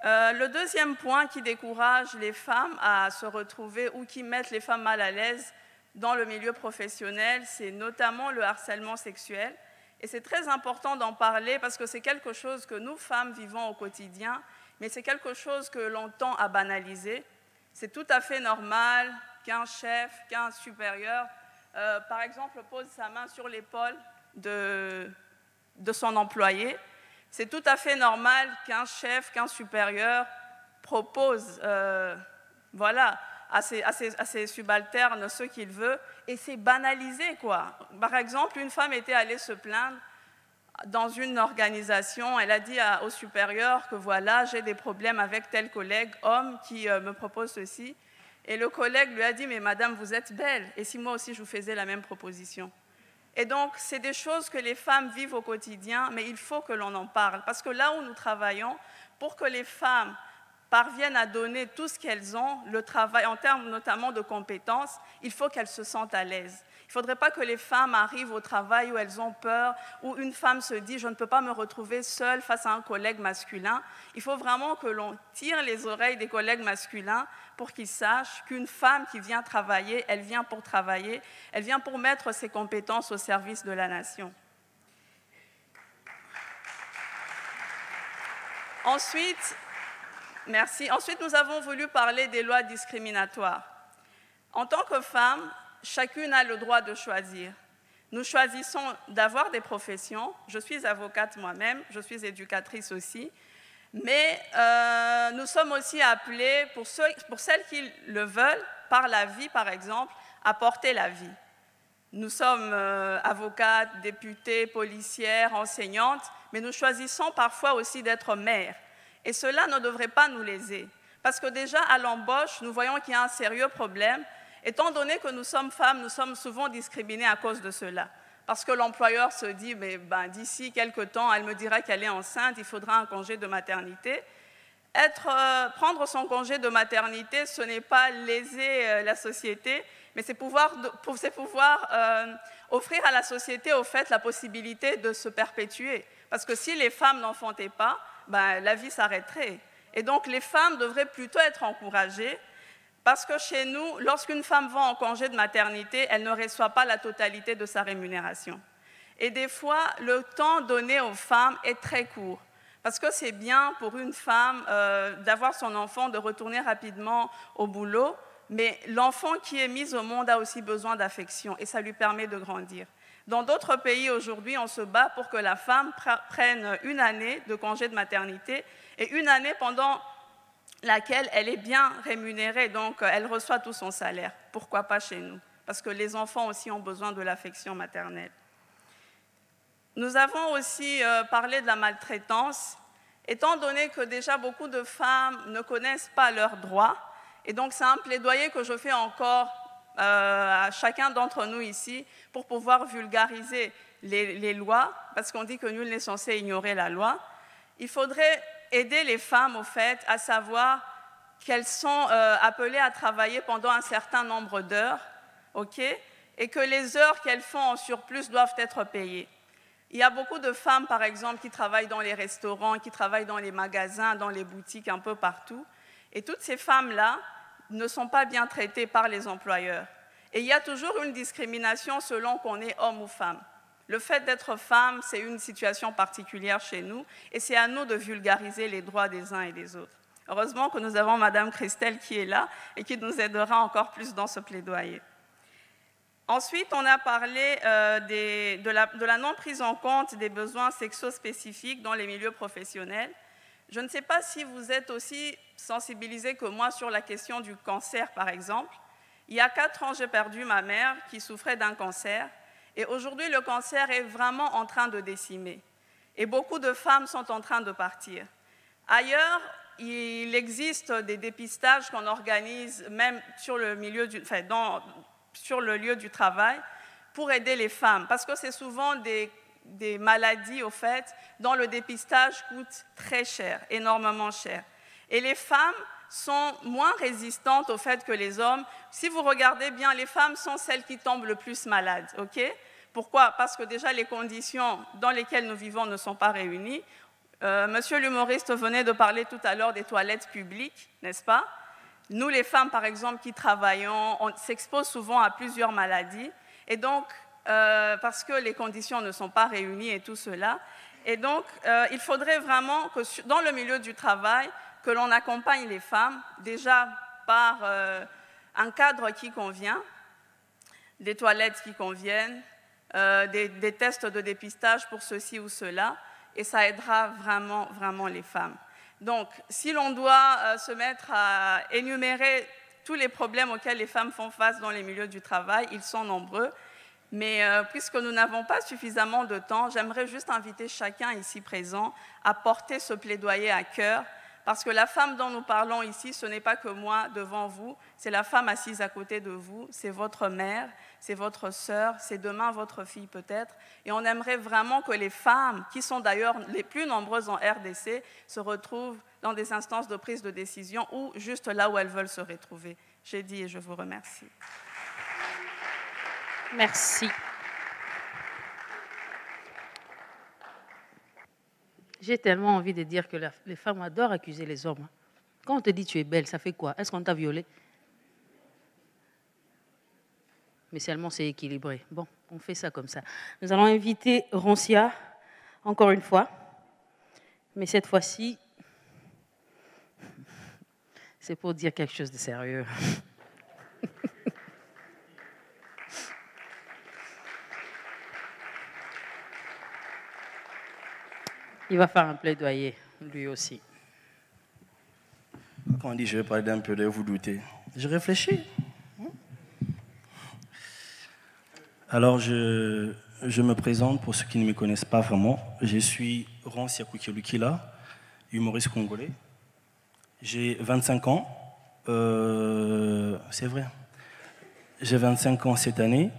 Le deuxième point qui décourage les femmes à se retrouver ou qui met les femmes mal à l'aise dans le milieu professionnel, c'est notamment le harcèlement sexuel. Et c'est très important d'en parler parce que c'est quelque chose que nous, femmes, vivons au quotidien, mais c'est quelque chose que l'on tend à banaliser. C'est tout à fait normal qu'un chef, qu'un supérieur, par exemple, pose sa main sur l'épaule de son employé. C'est tout à fait normal qu'un chef, qu'un supérieur propose à ses subalternes ce qu'il veut, et c'est banalisé, Par exemple, une femme était allée se plaindre dans une organisation, elle a dit au supérieur que voilà, j'ai des problèmes avec tel collègue, homme, qui me propose ceci, et le collègue lui a dit, mais madame, vous êtes belle, et si moi aussi je vous faisais la même proposition? Et donc, c'est des choses que les femmes vivent au quotidien, mais il faut que l'on en parle. Parce que là où nous travaillons, pour que les femmes parviennent à donner tout ce qu'elles ont, le travail, en termes notamment de compétences, il faut qu'elles se sentent à l'aise. Il ne faudrait pas que les femmes arrivent au travail où elles ont peur, où une femme se dit « je ne peux pas me retrouver seule face à un collègue masculin ». Il faut vraiment que l'on tire les oreilles des collègues masculins pour qu'ils sachent qu'une femme qui vient travailler, elle vient pour travailler, elle vient pour mettre ses compétences au service de la nation. Ensuite, merci. Ensuite, nous avons voulu parler des lois discriminatoires. En tant que femme, chacune a le droit de choisir. Nous choisissons d'avoir des professions. Je suis avocate moi-même, je suis éducatrice aussi. Mais nous sommes aussi appelés, pour celles qui le veulent, par la vie par exemple, à porter la vie. Nous sommes avocates, députées, policières, enseignantes, mais nous choisissons parfois aussi d'être mères. Et cela ne devrait pas nous léser. Parce que déjà, à l'embauche, nous voyons qu'il y a un sérieux problème. Étant donné que nous sommes femmes, nous sommes souvent discriminées à cause de cela. Parce que l'employeur se dit, mais d'ici quelques temps, elle me dira qu'elle est enceinte, il faudra un congé de maternité. Prendre son congé de maternité, ce n'est pas léser la société, mais c'est pouvoir offrir à la société, au fait, la possibilité de se perpétuer. Parce que si les femmes n'enfantaient pas, la vie s'arrêterait. Et donc, les femmes devraient plutôt être encouragées. Parce que chez nous, lorsqu'une femme va en congé de maternité, elle ne reçoit pas la totalité de sa rémunération. Et des fois, le temps donné aux femmes est très court. Parce que c'est bien pour une femme d'avoir son enfant, de retourner rapidement au boulot, mais l'enfant qui est mis au monde a aussi besoin d'affection et ça lui permet de grandir. Dans d'autres pays aujourd'hui, on se bat pour que la femme prenne une année de congé de maternité et une année pendant laquelle elle est bien rémunérée, donc elle reçoit tout son salaire. Pourquoi pas chez nous? Parce que les enfants aussi ont besoin de l'affection maternelle. Nous avons aussi parlé de la maltraitance, étant donné que déjà beaucoup de femmes ne connaissent pas leurs droits, et donc c'est un plaidoyer que je fais encore à chacun d'entre nous ici pour pouvoir vulgariser les lois, parce qu'on dit que nul n'est censé ignorer la loi. Il faudrait aider les femmes, au fait, à savoir qu'elles sont appelées à travailler pendant un certain nombre d'heures, et que les heures qu'elles font en surplus doivent être payées. Il y a beaucoup de femmes, par exemple, qui travaillent dans les restaurants, qui travaillent dans les magasins, dans les boutiques, un peu partout. Et toutes ces femmes-là ne sont pas bien traitées par les employeurs. Et il y a toujours une discrimination selon qu'on est homme ou femme. Le fait d'être femme, c'est une situation particulière chez nous et c'est à nous de vulgariser les droits des uns et des autres. Heureusement que nous avons Madame Christelle qui est là et qui nous aidera encore plus dans ce plaidoyer. Ensuite, on a parlé de la non-prise en compte des besoins sexo spécifiques dans les milieux professionnels. Je ne sais pas si vous êtes aussi sensibilisés que moi sur la question du cancer, par exemple. Il y a 4 ans, j'ai perdu ma mère qui souffrait d'un cancer. Et aujourd'hui, le cancer est vraiment en train de décimer. Et beaucoup de femmes sont en train de partir. Ailleurs, il existe des dépistages qu'on organise même sur le lieu du travail pour aider les femmes. Parce que c'est souvent des maladies, au fait, dont le dépistage coûte très cher, énormément cher. Et les femmes sont moins résistantes au fait que les hommes. Si vous regardez bien, les femmes sont celles qui tombent le plus malades. Pourquoi? Parce que déjà les conditions dans lesquelles nous vivons ne sont pas réunies. Monsieur l'humoriste venait de parler tout à l'heure des toilettes publiques, n'est-ce pas? Nous, les femmes, par exemple, qui travaillons, on s'expose souvent à plusieurs maladies. Et donc, parce que les conditions ne sont pas réunies et tout cela. Et donc, il faudrait vraiment que dans le milieu du travail, que l'on accompagne les femmes, déjà par un cadre qui convient, des toilettes qui conviennent, des tests de dépistage pour ceci ou cela, et ça aidera vraiment, vraiment les femmes. Donc, si l'on doit se mettre à énumérer tous les problèmes auxquels les femmes font face dans les milieux du travail, ils sont nombreux, mais puisque nous n'avons pas suffisamment de temps, j'aimerais juste inviter chacun ici présent à porter ce plaidoyer à cœur, parce que la femme dont nous parlons ici, ce n'est pas que moi devant vous, c'est la femme assise à côté de vous, c'est votre mère, c'est votre sœur, c'est demain votre fille peut-être. Et on aimerait vraiment que les femmes, qui sont d'ailleurs les plus nombreuses en RDC, se retrouvent dans des instances de prise de décision ou juste là où elles veulent se retrouver. J'ai dit et je vous remercie. Merci. J'ai tellement envie de dire que les femmes adorent accuser les hommes. Quand on te dit tu es belle, ça fait quoi? Est-ce qu'on t'a violée? Mais seulement c'est équilibré. Bon, on fait ça comme ça. Nous allons inviter Roncia, encore une fois. Mais cette fois-ci, C'est pour dire quelque chose de sérieux. Il va faire un plaidoyer, lui aussi. Quand on dit je vais parler d'un plaidoyer, vous doutez. Je réfléchis. Alors, je me présente pour ceux qui ne me connaissent pas vraiment. Je suis Ron Siakoukelukila, humoriste congolais. J'ai 25 ans. C'est vrai. J'ai 25 ans cette année.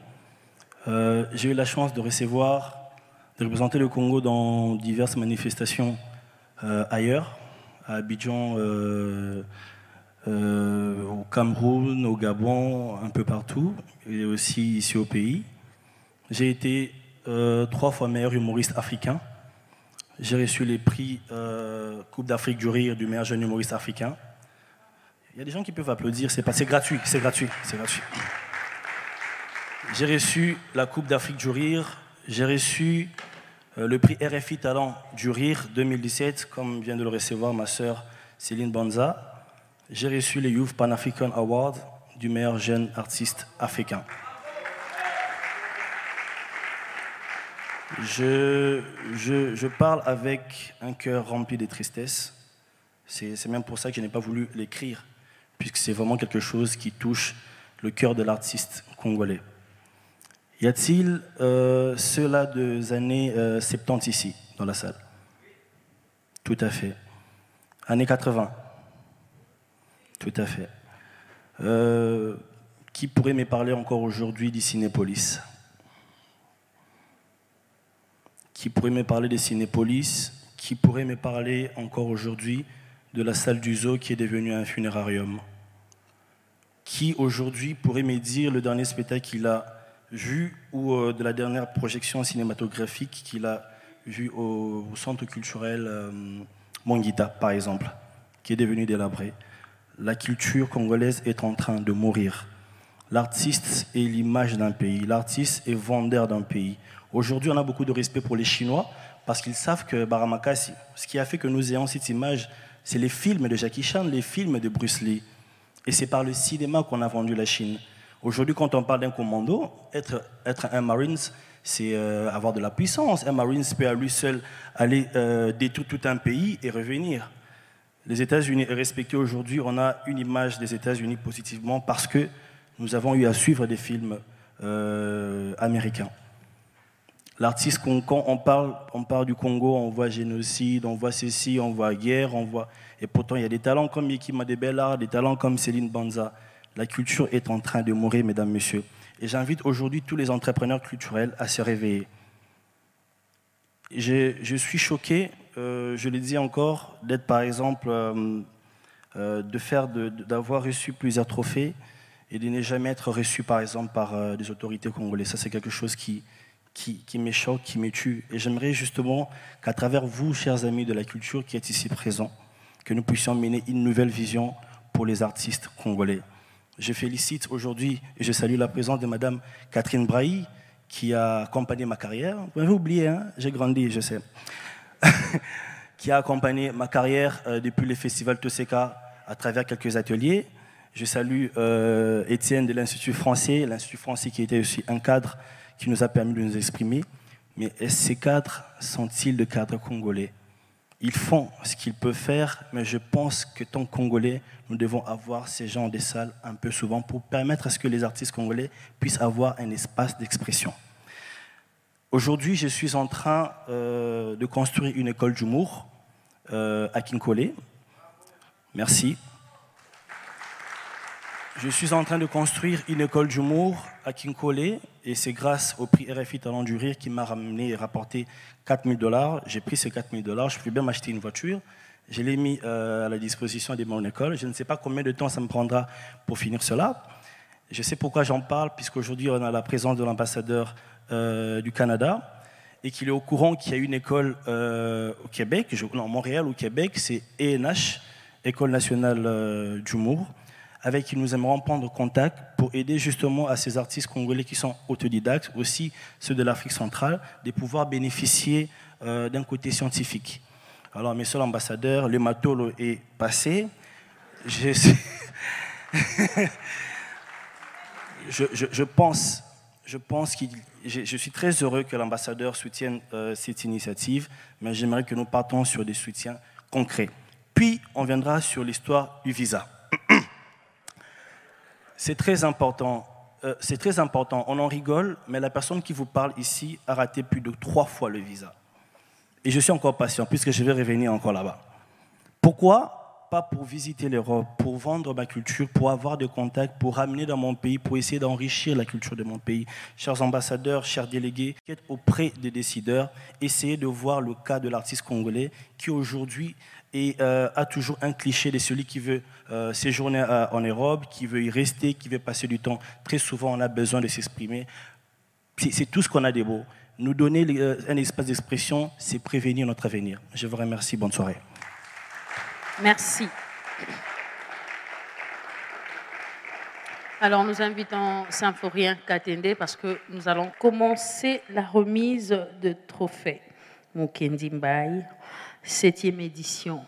J'ai eu la chance de représenter le Congo dans diverses manifestations ailleurs, à Abidjan, au Cameroun, au Gabon, un peu partout, et aussi ici au pays. J'ai été 3 fois meilleur humoriste africain. J'ai reçu les prix Coupe d'Afrique du Rire du meilleur jeune humoriste africain. Il y a des gens qui peuvent applaudir, c'est gratuit, c'est gratuit. J'ai reçu la Coupe d'Afrique du Rire, j'ai reçu le prix RFI Talent du Rire 2017, comme vient de le recevoir ma sœur Céline Banza. J'ai reçu le Youth Pan-African Award du meilleur jeune artiste africain. Je parle avec un cœur rempli de tristesse. C'est même pour ça que je n'ai pas voulu l'écrire, puisque c'est vraiment quelque chose qui touche le cœur de l'artiste congolais. Y a-t-il ceux-là des années 70 ici, dans la salle? Tout à fait. Années 80? Tout à fait. Qui pourrait me parler encore aujourd'hui du Cinépolis? Qui pourrait me parler des Cinépolis? Qui pourrait me parler encore aujourd'hui de la salle du zoo qui est devenue un funérarium? Qui aujourd'hui pourrait me dire le dernier spectacle qu'il a vu ou de la dernière projection cinématographique qu'il a vu au centre culturel Mongita, par exemple, qui est devenu délabré? La culture congolaise est en train de mourir. L'artiste est l'image d'un pays, l'artiste est vendeur d'un pays. Aujourd'hui, on a beaucoup de respect pour les Chinois parce qu'ils savent que Baramakasi, ce qui a fait que nous ayons cette image, c'est les films de Jackie Chan, les films de Bruce Lee. Et c'est par le cinéma qu'on a vendu la Chine. Aujourd'hui, quand on parle d'un commando, être un Marines, c'est avoir de la puissance. Un Marines peut à lui seul aller détruire tout un pays et revenir. Les États-Unis est respecté aujourd'hui. On a une image des États-Unis positivement parce que nous avons eu à suivre des films américains. L'artiste, quand on parle du Congo, on voit génocide, on voit ceci, on voit guerre, on voit... Et pourtant, il y a des talents comme Yeki Madebella, des talents comme Céline Banza. La culture est en train de mourir, mesdames, messieurs. Et j'invite aujourd'hui tous les entrepreneurs culturels à se réveiller. Je suis choqué, je le dis encore, d'être par exemple, d'avoir reçu plusieurs trophées et de ne jamais être reçu par exemple par des autorités congolaises. Ça, c'est quelque chose qui me choque, qui me tue. Et j'aimerais justement qu'à travers vous, chers amis de la culture qui êtes ici présents, que nous puissions mener une nouvelle vision pour les artistes congolais. Je félicite aujourd'hui et je salue la présence de Madame Catherine Brahi, qui a accompagné ma carrière. Vous m'avez oublié, hein? J'ai grandi, je sais. Qui a accompagné ma carrière depuis le festival Toseka à travers quelques ateliers. Je salue Étienne de l'Institut français qui était aussi un cadre qui nous a permis de nous exprimer. Mais ces cadres sont-ils de cadres congolais? Ils font ce qu'ils peuvent faire, mais je pense que tant Congolais, nous devons avoir ces gens des salles un peu souvent pour permettre à ce que les artistes congolais puissent avoir un espace d'expression. Aujourd'hui, je suis en train de construire une école d'humour à Kinkole. Merci. Je suis en train de construire une école d'humour à Kinkole et c'est grâce au prix RFI Talent du Rire qui m'a ramené et rapporté 4 000 $. J'ai pris ces 4 000 $, je pouvais bien m'acheter une voiture. Je l'ai mis à la disposition de mon école. Je ne sais pas combien de temps ça me prendra pour finir cela. Je sais pourquoi j'en parle, puisqu'aujourd'hui on a la présence de l'ambassadeur du Canada et qu'il est au courant qu'il y a une école au Québec, Montréal ou Québec, c'est ENH, École nationale d'humour, avec qui nous aimerons prendre contact pour aider justement à ces artistes congolais qui sont autodidactes, aussi ceux de l'Afrique centrale, de pouvoir bénéficier d'un côté scientifique. Alors, monsieur l'ambassadeur, le matolo est passé. Je pense je suis très heureux que l'ambassadeur soutienne cette initiative, mais j'aimerais que nous partons sur des soutiens concrets. Puis, on viendra sur l'histoire du visa. C'est très important. On en rigole, mais la personne qui vous parle ici a raté plus de 3 fois le visa. Et je suis encore patient, puisque je vais revenir encore là-bas. Pourquoi ? Pas pour visiter l'Europe, pour vendre ma culture, pour avoir des contacts, pour ramener dans mon pays, pour essayer d'enrichir la culture de mon pays. Chers ambassadeurs, chers délégués, qui êtes auprès des décideurs, essayez de voir le cas de l'artiste congolais qui aujourd'hui a toujours un cliché de celui qui veut séjourner en Europe, qui veut y rester, qui veut passer du temps. Très souvent, on a besoin de s'exprimer. C'est tout ce qu'on a de beau. Nous donner un espace d'expression, c'est prévenir notre avenir. Je vous remercie. Bonne soirée. Merci. Alors, nous invitons Symphorien Katende parce que nous allons commencer la remise de trophées. Mukendi Mbaye, 7e édition.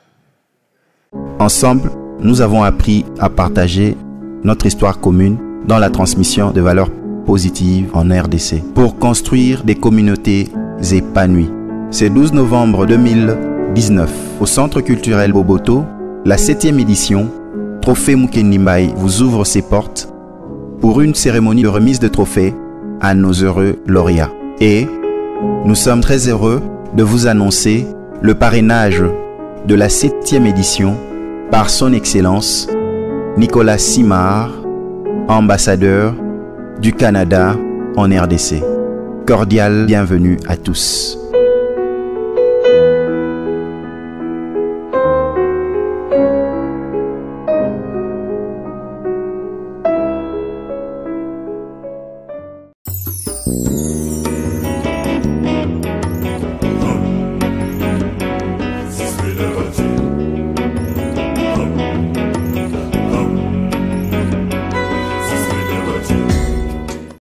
Ensemble, nous avons appris à partager notre histoire commune dans la transmission de valeurs positives en RDC pour construire des communautés épanouies. C'est 12 novembre 2019, au Centre culturel Boboto, la 7e édition, Trophée Mukendi Mbaye vous ouvre ses portes pour une cérémonie de remise de trophées à nos heureux lauréats. Et nous sommes très heureux de vous annoncer le parrainage de la 7e édition par son Excellence Nicolas Simard, ambassadeur du Canada en RDC. Cordial bienvenue à tous.